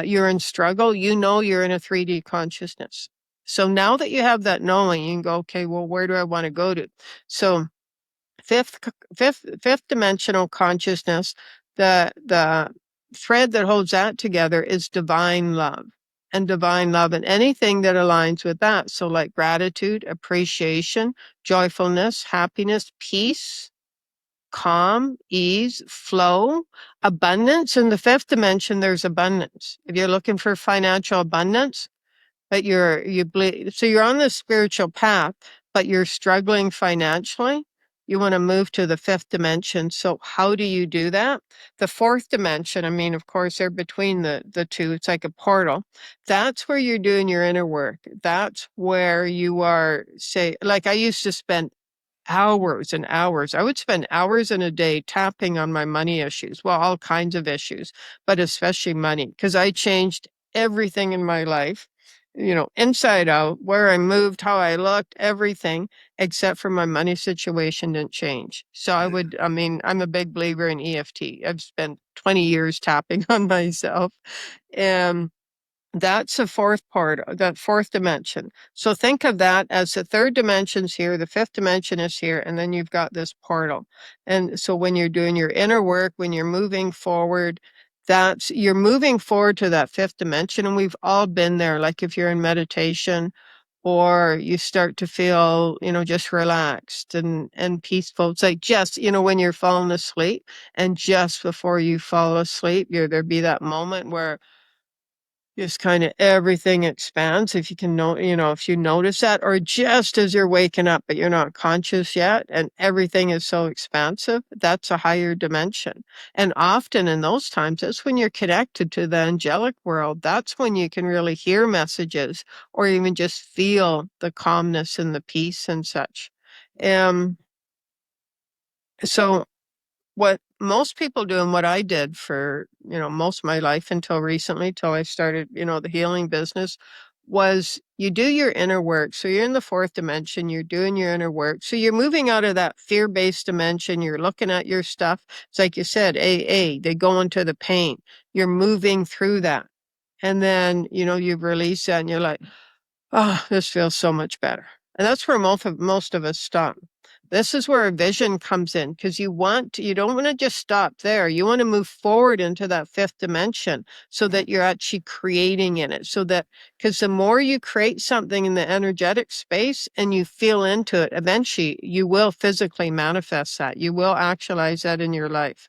you're in struggle, you're in a 3D consciousness. So now that you have that knowing, you can go, okay, well, where do I want to go to? So fifth dimensional consciousness, the thread that holds that together is divine love, and anything that aligns with that. So like gratitude, appreciation, joyfulness, happiness, peace, calm, ease, flow, abundance. In the fifth dimension, there's abundance. If you're looking for financial abundance, but so you're on the spiritual path, but you're struggling financially. You want to move to the fifth dimension. So how do you do that? The fourth dimension, I mean, of course, they're between the two. It's like a portal. That's where you're doing your inner work. That's where you are, say, like I used to spend hours and hours. I would spend hours in a day tapping on my money issues. Well, all kinds of issues, but especially money, because I changed everything in my life, inside out, where I moved, how I looked, everything, except for my money situation didn't change. So I'm a big believer in EFT. I've spent 20 years tapping on myself. And that's the fourth part, that fourth dimension. So think of that as the third dimension's here, the fifth dimension is here, and then you've got this portal. And so when you're doing your inner work, when you're moving forward, you're moving forward to that fifth dimension. And we've all been there. Like if you're in meditation or you start to feel, just relaxed and peaceful. It's like just, when you're falling asleep, and just before you fall asleep, there'd be that moment where just kind of everything expands, if you can know, if you notice that, or just as you're waking up, but you're not conscious yet, and everything is so expansive, that's a higher dimension. And often in those times, that's when you're connected to the angelic world. That's when you can really hear messages or even just feel the calmness and the peace and such. Um, so what most people do, and what I did for, most of my life until recently, till I started, the healing business, was you do your inner work. So you're in the fourth dimension, you're doing your inner work. So you're moving out of that fear-based dimension, you're looking at your stuff. It's like you said, they go into the pain. You're moving through that. And then, you release that and you're like, oh, this feels so much better. And that's where most of us stop. This is where a vision comes in, because you don't want to just stop there. You want to move forward into that fifth dimension so that you're actually creating in it. Because the more you create something in the energetic space and you feel into it, eventually you will physically manifest that. You will actualize that in your life.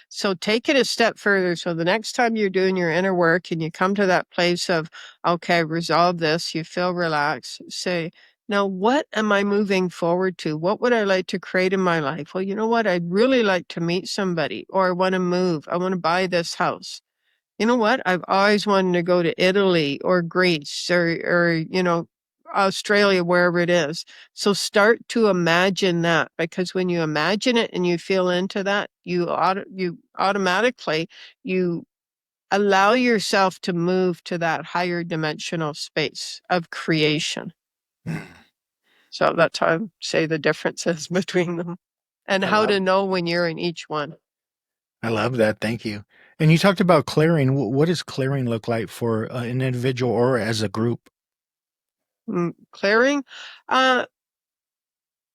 So take it a step further. So the next time you're doing your inner work and you come to that place of, okay, resolve this, you feel relaxed, say, now what am I moving forward to? What would I like to create in my life? Well, you know what? I'd really like to meet somebody, or I want to move. I want to buy this house. You know what? I've always wanted to go to Italy or Greece or Australia, wherever it is. So start to imagine that, because when you imagine it and you feel into that, you automatically you allow yourself to move to that higher dimensional space of creation. So that's how I say the differences between them. and I how love to know when you're in each one. I love that. Thank you. And you talked about clearing. What does clearing look like for an individual or as a group? Clearing. Uh,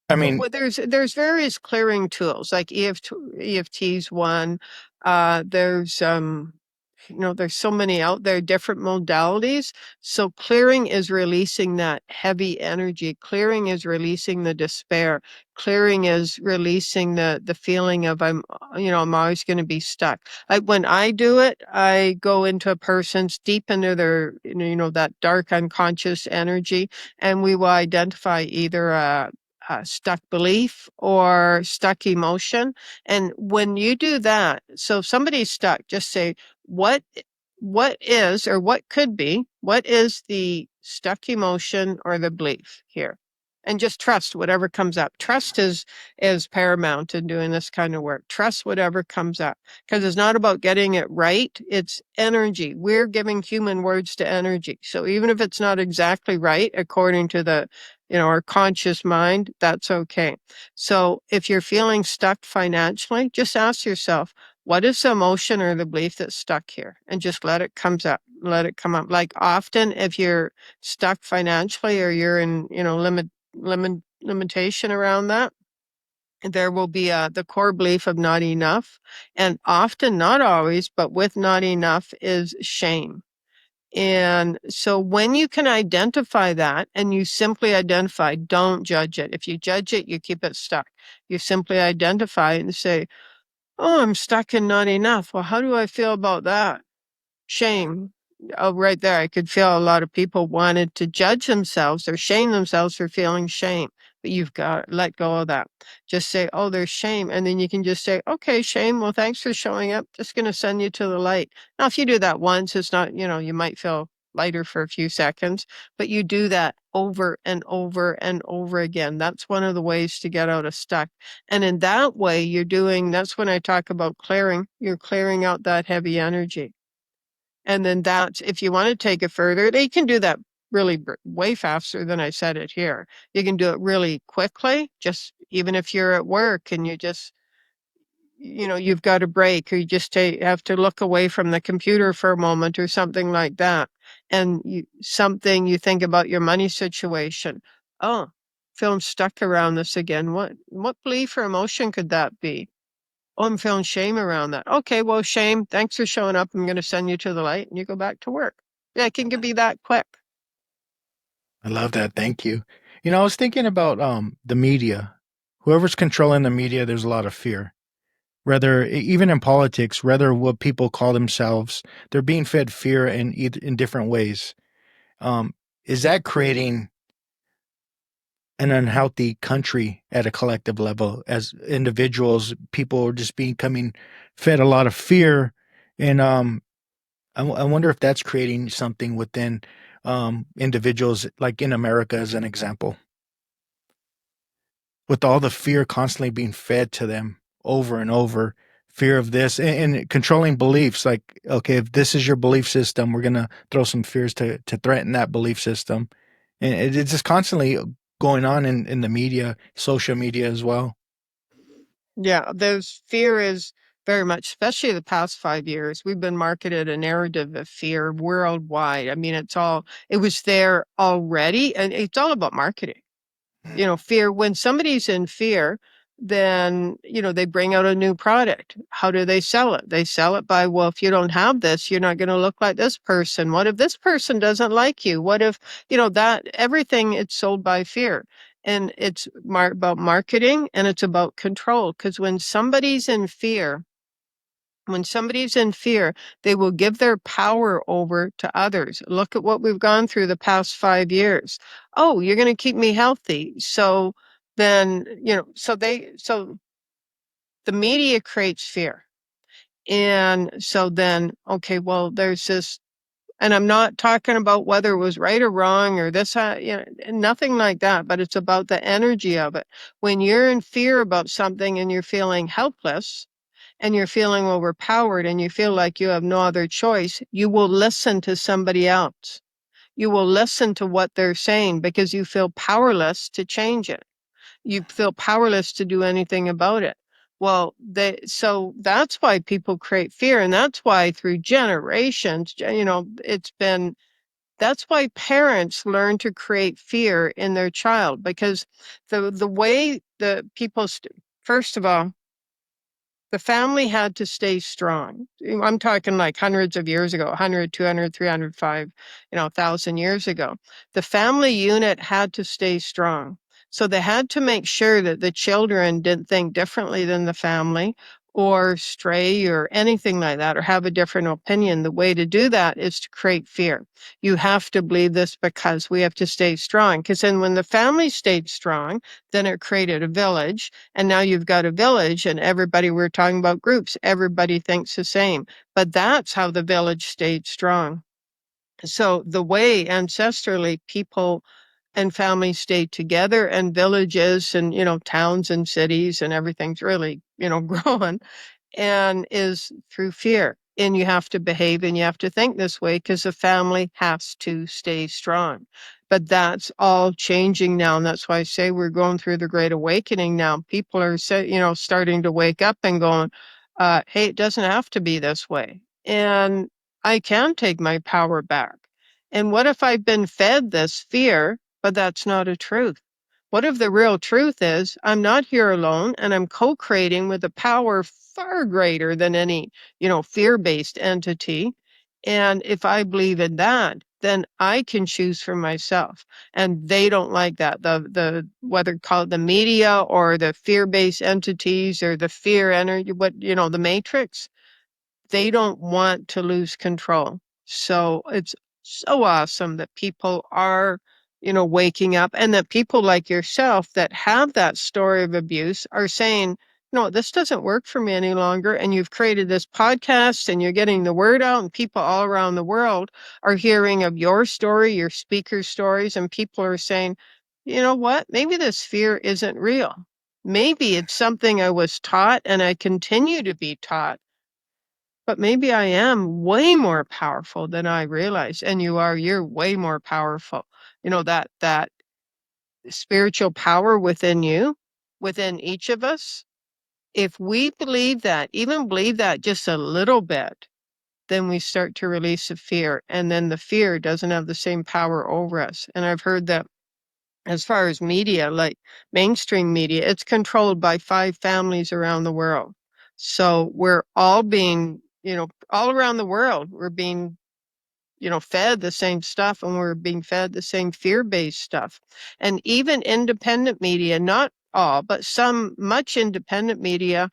I mean, Well, there's various clearing tools like EFT's one. There's there's so many out there, different modalities. So clearing is releasing that heavy energy. Clearing is releasing the despair. Clearing is releasing the feeling of I'm always going to be stuck. Like when I do it, I go into a person's deep into their that dark unconscious energy, and we will identify either a stuck belief or stuck emotion. And when you do that, so if somebody's stuck, just say, what what is or what could be, what is the stuck emotion or the belief here? And just trust whatever comes up. Trust is paramount in doing this kind of work. Trust whatever comes up, because it's not about getting it right. It's energy. We're giving human words to energy. So even if it's not exactly right according to our conscious mind, that's okay. So if you're feeling stuck financially, just ask yourself, what is the emotion or the belief that's stuck here? And just let it comes up. Let it come up. Like often if you're stuck financially or you're in, limitation around that, there will be the core belief of not enough. And often, not always, but with not enough is shame. And so when you can identify that and you simply identify, don't judge it. If you judge it, you keep it stuck. You simply identify it and say, oh, I'm stuck in not enough. Well, how do I feel about that? Shame. Oh, right there. I could feel a lot of people wanted to judge themselves or shame themselves for feeling shame. But you've got to let go of that. Just say, oh, there's shame. And then you can just say, okay, shame. Well, thanks for showing up. Just going to send you to the light. Now, if you do that once, it's not, you might feel lighter for a few seconds, but you do that over and over and over again. That's one of the ways to get out of stuck. And in that way, that's when I talk about clearing, you're clearing out that heavy energy. And then that's, if you want to take it further, they can do that really way faster than I said it here. You can do it really quickly, just even if you're at work and you've got a break or you just have to look away from the computer for a moment or something like that. And you think about your money situation. Oh, feeling stuck around this again. What belief or emotion could that be? Oh, I'm feeling shame around that. Okay, well, shame, thanks for showing up. I'm going to send you to the light and you go back to work. Yeah, it can be that quick. I love that. Thank you. I was thinking about the media. Whoever's controlling the media, there's a lot of fear. Rather, even in politics, rather what people call themselves, they're being fed fear in different ways. Um, is that creating an unhealthy country at a collective level? As individuals, people are just becoming fed a lot of fear, and I wonder if that's creating something within individuals, like in America, as an example, with all the fear constantly being fed to them over and over. Fear of this and controlling beliefs, like, okay, if this is your belief system, we're gonna throw some fears to threaten that belief system, and it's just constantly going on in the media, social media as well. Yeah, those fear is very much, especially the past 5 years, we've been marketed a narrative of fear worldwide. I mean, it was there already, and it's all about marketing. Fear, when somebody's in fear, then, they bring out a new product. How do they sell it? They sell it by, well, if you don't have this, you're not going to look like this person. What if this person doesn't like you? What if, that everything it's sold by fear. And it's about marketing and it's about control. Because when somebody's in fear, they will give their power over to others. Look at what we've gone through the past 5 years. Oh, you're going to keep me healthy. So then, so the media creates fear. And so then, okay, well, there's this, and I'm not talking about whether it was right or wrong or this, nothing like that, but it's about the energy of it. When you're in fear about something and you're feeling helpless, and you're feeling overpowered and you feel like you have no other choice, you will listen to somebody else. You will listen to what they're saying because you feel powerless to change it. you feel powerless to do anything about it. Well, so that's why people create fear. And that's why through generations, that's why parents learn to create fear in their child, because the way the people, first of all, the family had to stay strong. I'm talking like hundreds of years ago, 100, 200, 300, 5, 1,000 years ago. The family unit had to stay strong. So they had to make sure that the children didn't think differently than the family or stray or anything like that or have a different opinion. The way to do that is to create fear. You have to believe this because we have to stay strong. Because then when the family stayed strong, then it created a village, and now you've got a village and everybody, we're talking about groups, everybody thinks the same. But that's how the village stayed strong. So the way ancestrally people and families stayed together, and villages and, towns and cities and everything's really, growing, and is through fear. And you have to behave and you have to think this way because the family has to stay strong. But that's all changing now. And that's why I say we're going through the Great Awakening now. People are, starting to wake up and going, hey, it doesn't have to be this way. And I can take my power back. And what if I've been fed this fear, but that's not a truth? What if the real truth is I'm not here alone and I'm co-creating with a power far greater than any, fear-based entity. And if I believe in that, then I can choose for myself. And they don't like that. The whether called the media or the fear-based entities or the fear energy, the matrix, they don't want to lose control. So it's so awesome that people are, waking up, and that people like yourself that have that story of abuse are saying, no, this doesn't work for me any longer. And you've created this podcast and you're getting the word out, and people all around the world are hearing of your story, your speaker stories, and people are saying, you know what? Maybe this fear isn't real. Maybe it's something I was taught and I continue to be taught, but maybe I am way more powerful than I realize. And you're way more powerful. That spiritual power within you, within each of us. If we believe that, even believe that just a little bit, then we start to release the fear. And then the fear doesn't have the same power over us. And I've heard that as far as media, like mainstream media, it's controlled by 5 families around the world. So we're all being, all around the world, we're being, fed the same stuff, and we're being fed the same fear-based stuff. And even independent media, not all, but some, much independent media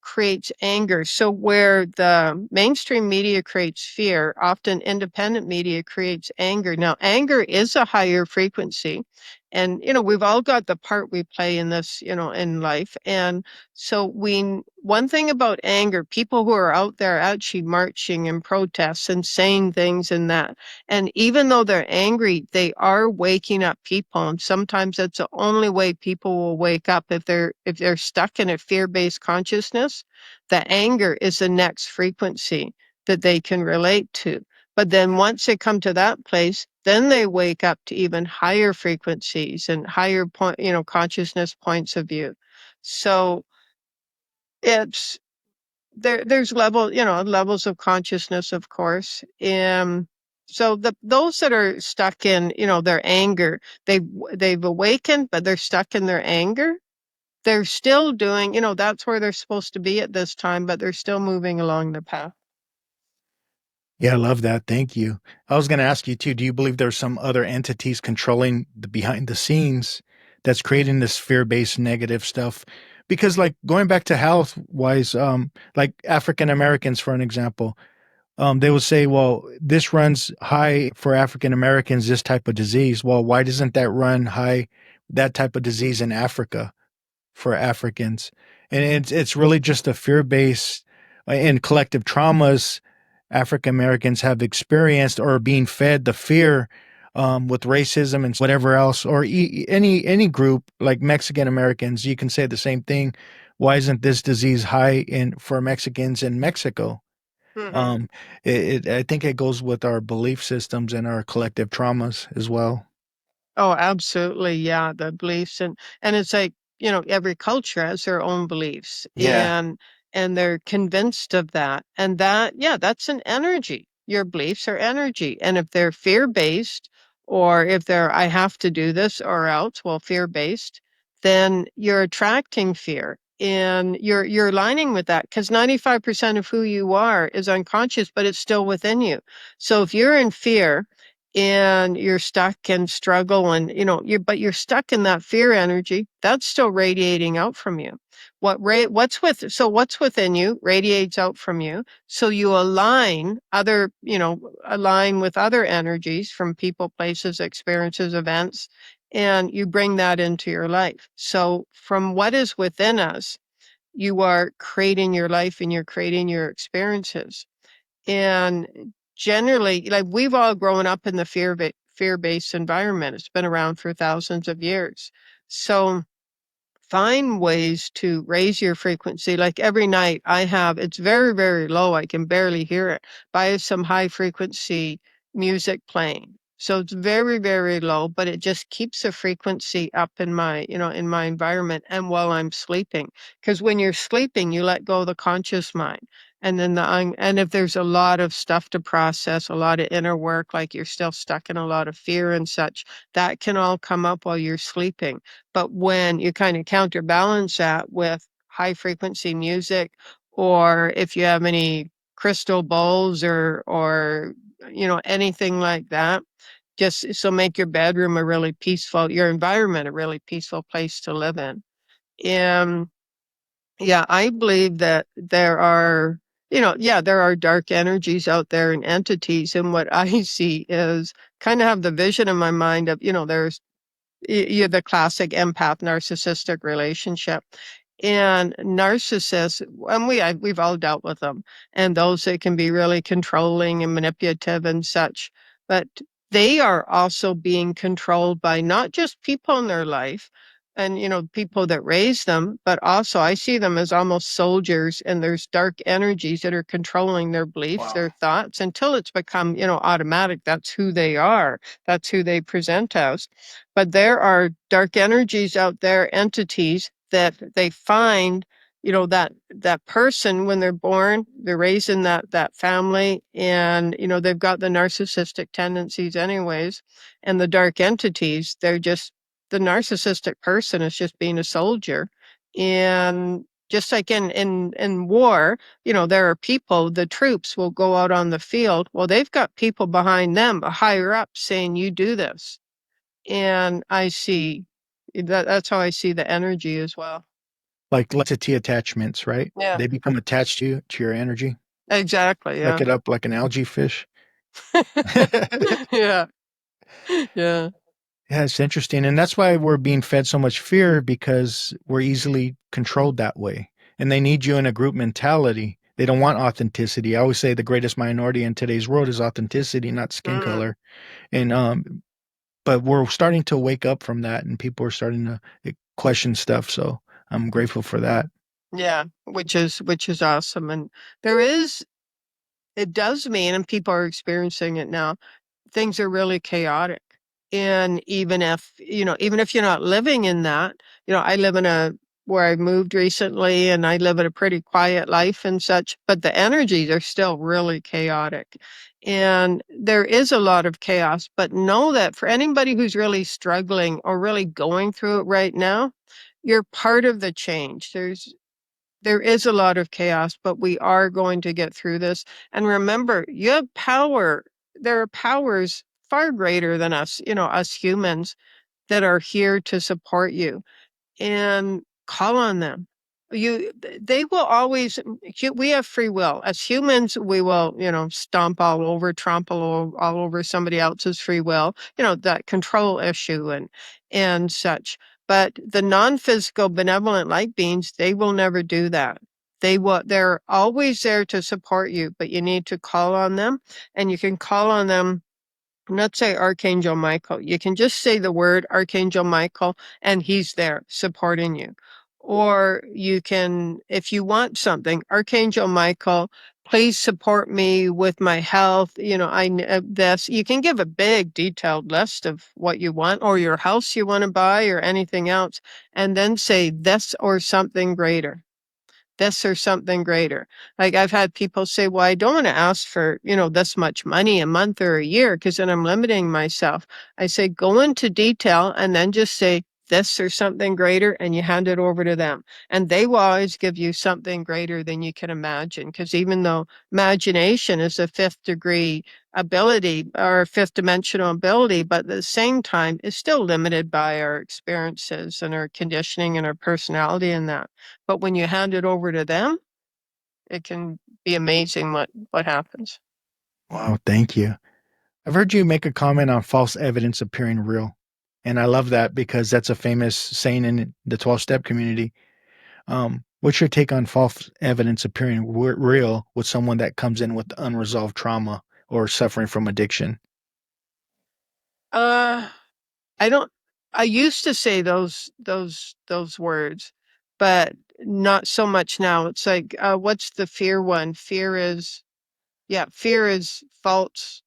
creates anger. So where the mainstream media creates fear, often independent media creates anger. Now, anger is a higher frequency. And, we've all got the part we play in this, in life. And so one thing about anger, people who are out there actually marching and protests and saying things and that. And even though they're angry, they are waking up people. And sometimes that's the only way people will wake up if they're stuck in a fear-based consciousness. The anger is the next frequency that they can relate to. But then once they come to that place, then they wake up to even higher frequencies and higher point, consciousness points of view. So it's there's levels of consciousness, of course. So those that are stuck in, their anger, they've awakened, but they're stuck in their anger. They're still doing, that's where they're supposed to be at this time, but they're still moving along the path. Yeah, I love that. Thank you. I was going to ask you too, do you believe there's some other entities controlling the behind the scenes that's creating this fear-based negative stuff? Because like going back to health wise, like African Americans, for an example, they will say, well, this runs high for African Americans, this type of disease. Well, why doesn't that run high, that type of disease in Africa for Africans? And it's really just a fear based and collective traumas African Americans have experienced or being fed the fear with racism and whatever else, or any group like Mexican Americans. You can say the same thing. Why isn't this disease high in for Mexicans in Mexico? Hmm. Um, I think it goes with our belief systems and our collective traumas as well. Oh, absolutely. Yeah. The beliefs and it's like, every culture has their own beliefs, Yeah. and they're convinced of that. And that, yeah, that's an energy. Your beliefs are energy. And if they're fear-based, or if they're, I have to do this or else, well, fear-based, then you're attracting fear. And you're aligning with that, because 95% of who you are is unconscious, but it's still within you. So if you're in fear and you're stuck and struggle, and you're stuck in that fear energy, that's still radiating out from you. What's within you radiates out from you. So you align with other energies from people, places, experiences, events, and you bring that into your life. So from what is within us, you are creating your life, and you're creating your experiences. And generally, like, we've all grown up in the fear-based environment. It's been around for thousands of years. So find ways to raise your frequency. Like every night it's very, very low. I can barely hear it, but I have some high frequency music playing. So it's very, very low, but it just keeps the frequency up in my environment, and while I'm sleeping. Because when you're sleeping, you let go of the conscious mind. And then and if there's a lot of stuff to process, a lot of inner work, like you're still stuck in a lot of fear and such, that can all come up while you're sleeping. But when you kind of counterbalance that with high frequency music, or if you have any crystal bowls, or anything like that, just so make your bedroom your environment a really peaceful place to live in. And yeah, I believe that there are dark energies out there and entities. And what I see is, kind of have the vision in my mind of, there's you're the classic empath narcissistic relationship. And narcissists, and we've all dealt with them, and those that can be really controlling and manipulative and such. But they are also being controlled by not just people in their life, and people that raise them, but also I see them as almost soldiers, and there's dark energies that are controlling their beliefs, Wow. their thoughts, until it's become automatic. That's who they are. That's who they present as. But there are dark energies out there, entities that they find, that person when they're born, they're raised in that family, and they've got the narcissistic tendencies anyways. And the dark entities, they're just, the narcissistic person is just being a soldier. And just like in war, there are people, the troops will go out on the field. Well, they've got people behind them, higher up, saying, you do this. And that's how I see the energy as well. Like entity attachments, right? Yeah, They become attached to you, to your energy. exactly. Suck Yeah. it up like an algae fish. Yeah. Yeah. Yeah, it's interesting. And that's why we're being fed so much fear, because we're easily controlled that way. And they need you in a group mentality. They don't want authenticity. I always say the greatest minority in today's world is authenticity, not skin Mm, color. And but we're starting to wake up from that, and people are starting to question stuff. So I'm grateful for that. yeah. Which is awesome. And there is it does mean, and people are experiencing it now, things are really chaotic. And even if you're not living in that, I live in where I moved recently, and I live in a pretty quiet life and such, but the energies are still really chaotic. And there is a lot of chaos, but know that for anybody who's really struggling or really going through it right now, you're part of the change. There is a lot of chaos, but we are going to get through this. And remember, you have power. There are powers far greater than us, us humans, that are here to support you, and call on them. They will always, we have free will. As humans, we will, stomp all over, trample all over somebody else's free will, that control issue and such. But the non-physical benevolent light beings, they will never do that. They're always there to support you, but you need to call on them, and you can call on them, not say Archangel Michael. You can just say the word Archangel Michael, and he's there supporting you. Or you can, if you want something, Archangel Michael, please support me with my health. This, you can give a big detailed list of what you want or your house you want to buy or anything else, and then say this or something greater. This or something greater. Like I've had people say, well, I don't want to ask for, this much money a month or a year because then I'm limiting myself. I say, go into detail and then just say this or something greater and you hand it over to them. And they will always give you something greater than you can imagine. Because even though imagination is a fifth degree ability or fifth dimensional ability, but at the same time is still limited by our experiences and our conditioning and our personality and that. But when you hand it over to them, it can be amazing what happens. Wow, thank you. I've heard you make a comment on false evidence appearing real. And I love that because that's a famous saying in the 12 step community. What's your take on false evidence appearing real with someone that comes in with unresolved trauma or suffering from addiction? Uh, I don't. I used to say those words, but not so much now. It's like, what's the fear one? Fear is false.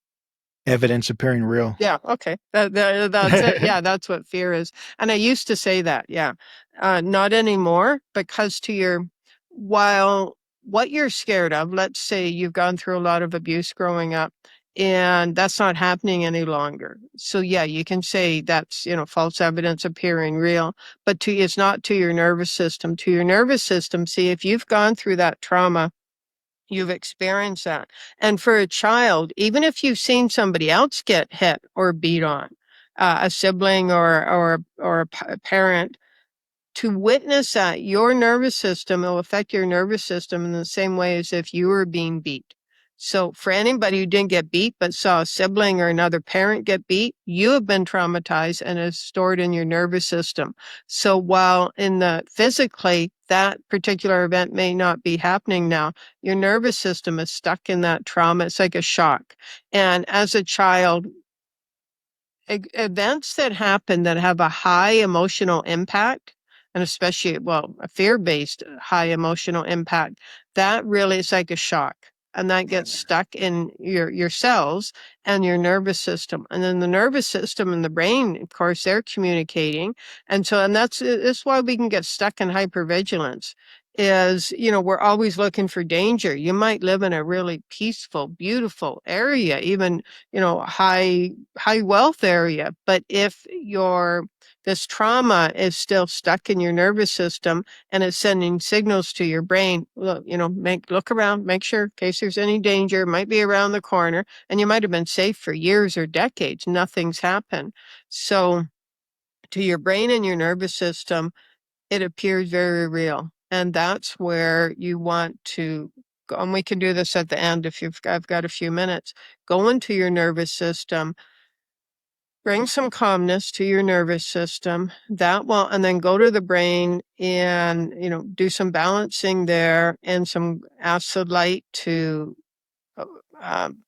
Evidence appearing real. Yeah, okay. That's it. Yeah, that's what fear is. And I used to say that, yeah. Not anymore, because while what you're scared of, let's say you've gone through a lot of abuse growing up, and that's not happening any longer. So yeah, you can say that's, false evidence appearing real, but it's not to your nervous system. To your nervous system, see, if you've gone through that trauma, you've experienced that. And for a child, even if you've seen somebody else get hit or beat on, a sibling or a parent, to witness that, your nervous system will affect your nervous system in the same way as if you were being beat. So for anybody who didn't get beat but saw a sibling or another parent get beat, you have been traumatized and is stored in your nervous system. So while in the physically that particular event may not be happening now, your nervous system is stuck in that trauma. It's like a shock. And as a child, events that happen that have a high emotional impact, and especially, well, a fear-based high emotional impact, that really is like a shock. And that gets stuck in your cells and your nervous system. And then the nervous system and the brain, of course, they're communicating. And that's why we can get stuck in hypervigilance is, we're always looking for danger. You might live in a really peaceful, beautiful area, even, high wealth area. But if this trauma is still stuck in your nervous system and it's sending signals to your brain, look, look around, make sure in case there's any danger, it might be around the corner, and you might have been safe for years or decades. Nothing's happened. So to your brain and your nervous system, it appears very real. And that's where you want to go. And we can do this at the end if I've got a few minutes. Go into your nervous system, bring some calmness to your nervous system. And then go to the brain and, do some balancing there and some acid light to uh, um,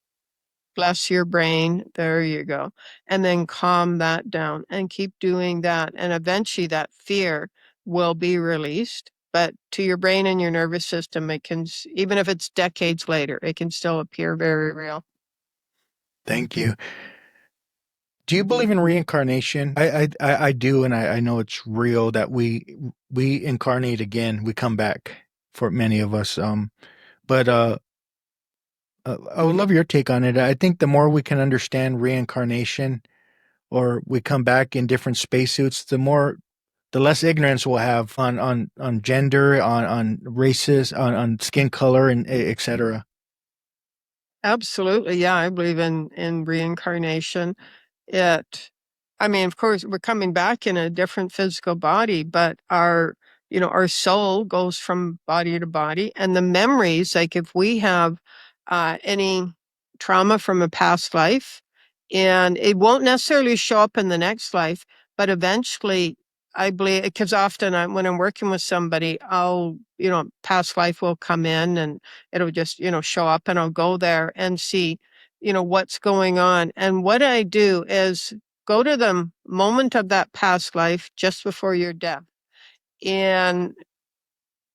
bless your brain. There you go. And then calm that down and keep doing that. And eventually that fear will be released. But to your brain and your nervous system, even if it's decades later, it can still appear very real. Thank you. Do you believe in reincarnation? I do, and I know it's real that we incarnate again. We come back for many of us. But I would love your take on it. I think the more we can understand reincarnation, or we come back in different spacesuits, the less ignorance we'll have on gender, on races, on skin color, and etc. Absolutely. Yeah, I believe in reincarnation. It, I mean, of course, we're coming back in a different physical body, but our soul goes from body to body. And the memories, like if we have any trauma from a past life, and it won't necessarily show up in the next life, but eventually, I believe, because often when I'm working with somebody, past life will come in and it'll just, show up, and I'll go there and see, what's going on. And what I do is go to the moment of that past life just before your death. And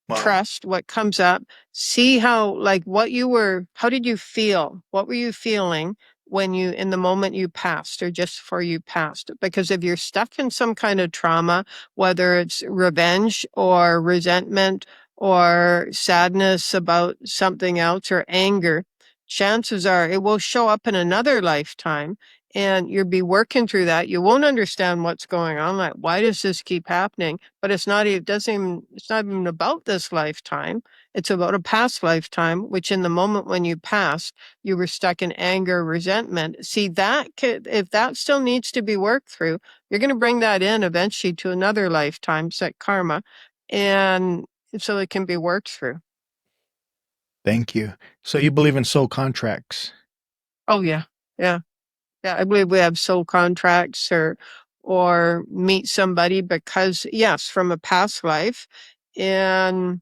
Wow. trust what comes up, see how, like, how did you feel? What were you feeling in the moment you passed or just before you passed? Because if you're stuck in some kind of trauma, whether it's revenge or resentment or sadness about something else or anger, chances are it will show up in another lifetime and you'll be working through that. You won't understand what's going on. Like, why does this keep happening? But it's not even about this lifetime. It's about a past lifetime, which in the moment when you passed, you were stuck in anger, resentment. See, if that still needs to be worked through, you're going to bring that in eventually to another lifetime, set karma, and so it can be worked through. Thank you. So you believe in soul contracts? Oh yeah. Yeah. Yeah, I believe we have soul contracts or meet somebody because yes, from a past life. And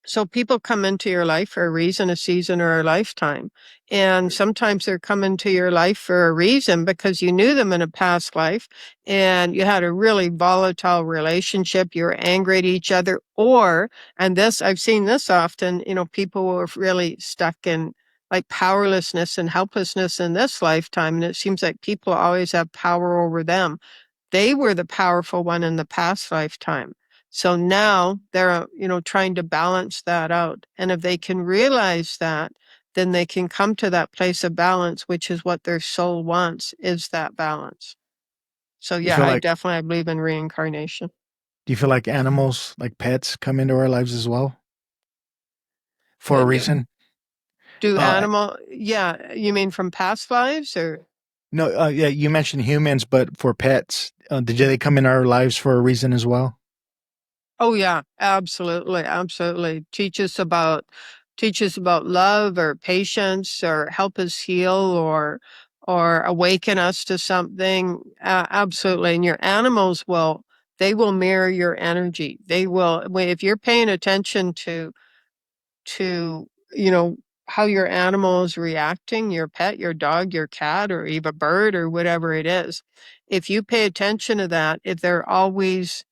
so people come into your life for a reason, a season, or a lifetime. And sometimes they're coming to your life for a reason because you knew them in a past life and you had a really volatile relationship. You were angry at each other. I've seen this often, people were really stuck in like powerlessness and helplessness in this lifetime. And it seems like people always have power over them. They were the powerful one in the past lifetime. So now they're, trying to balance that out. And if they can realize that, then they can come to that place of balance, which is what their soul wants, is that balance. So You yeah, feel like I believe in reincarnation. do you feel like animals, like pets, come into our lives as well for Uh, a d- reason? Uh, yeah, you mean from past lives or? no, yeah, you mentioned humans, but for pets, did they come in our lives for a reason as well? Oh yeah, absolutely, absolutely. Teach us about love or patience or help us heal or awaken us to something. Absolutely. And your animals they will mirror your energy. If you're paying attention to, how your animal is reacting, your pet, your dog, your cat, or even a bird or whatever it is. If you pay attention to that, if they're always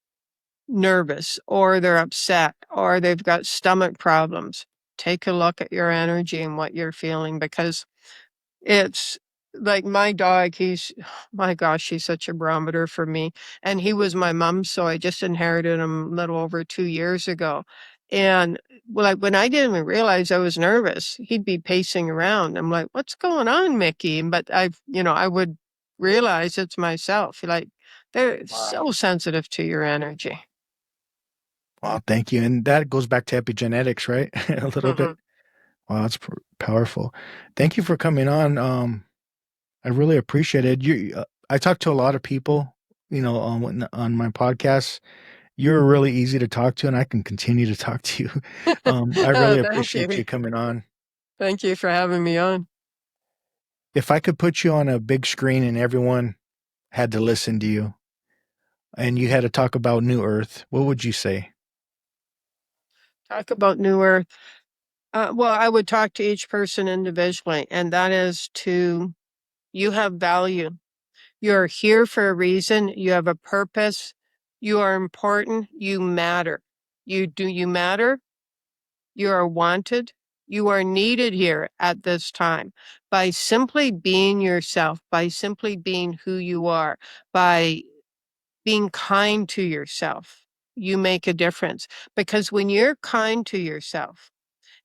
nervous or they're upset or they've got stomach problems, take a look at your energy and what you're feeling because it's like my dog, my gosh, he's such a barometer for me. And he was my mom's, so I just inherited him a little over 2 years ago. And like when I didn't even realize I was nervous, he'd be pacing around. I'm like, what's going on, Mickey? But I would realize it's myself. Like they're Wow. so sensitive to your energy. Wow, thank you. And that goes back to epigenetics, right? A little bit. Mhm. Wow, that's powerful. Thank you for coming on. I really appreciate it. I talk to a lot of people, on my podcast. You're really easy to talk to, and I can continue to talk to you. I Oh, really thank appreciate you. you coming on. Thank you for having me on. If I could put you on a big screen and everyone had to listen to you, and you had to talk about New Earth, what would you say? Talk about New Earth. Well, I would talk to each person individually, and that is you have value. You're here for a reason. You have a purpose. You are important. You matter. You matter? You are wanted. You are needed here at this time by simply being yourself, by simply being who you are, by being kind to yourself. You make a difference because when you're kind to yourself,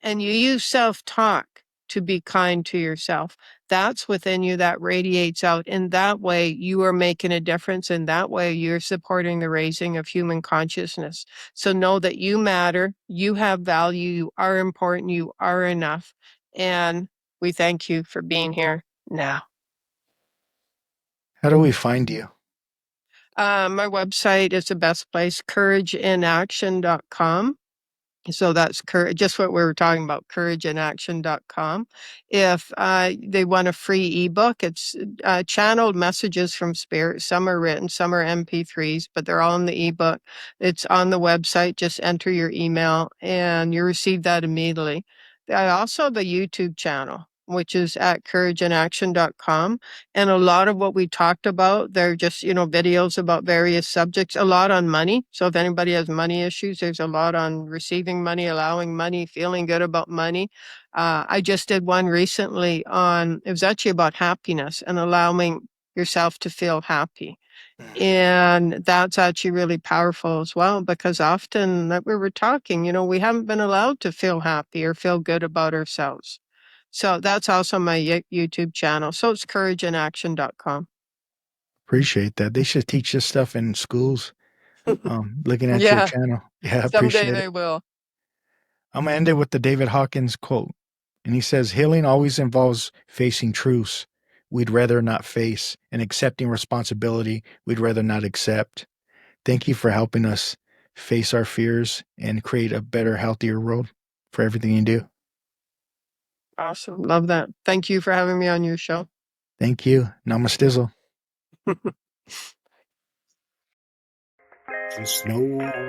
and you use self talk to be kind to yourself. That's within you that radiates out. In that way, you are making a difference. In that way, you're supporting the raising of human consciousness. So know that you matter, you have value, you are important, you are enough. And we thank you for being here now. How do we find you? My website is the best place, courageinaction.com. So that's just what we were talking about, courageinaction.com. If they want a free ebook, it's channeled messages from spirit. Some are written, some are MP3s, but they're all in the ebook. It's on the website. Just enter your email and you receive that immediately. I also have a YouTube channel which is at courageinaction.com. And a lot of what we talked about, they're just, videos about various subjects, a lot on money. So if anybody has money issues, there's a lot on receiving money, allowing money, feeling good about money. I just did one recently it was actually about happiness and allowing yourself to feel happy. And that's actually really powerful as well, because often, like we were talking, we haven't been allowed to feel happy or feel good about ourselves. So that's also my YouTube channel. So it's courageinaction.com. Appreciate that. They should teach this stuff in schools. Looking at your Yeah, channel. Yeah, I someday appreciate it. they will. I'm going to end it with the David Hawkins quote. And he says, healing always involves facing truths we'd rather not face and accepting responsibility we'd rather not accept. Thank you for helping us face our fears and create a better, healthier world for everything you do. Awesome. Love that. Thank you for having me on your show. Thank you. Namastizzle. Just know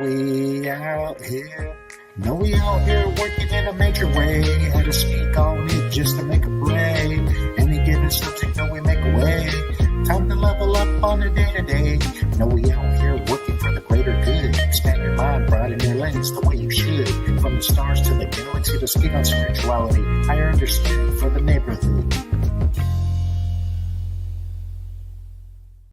we out here. Know we out here working in a major way. Had to speak on it just to make a break. Any given subject, know we make a way. Time to level up on the day-to-day. Know we out here working for the greater good. Expand your mind, broaden your lens the way you should. From the stars to the galaxy to speak on spirituality. Higher understanding for the neighborhood.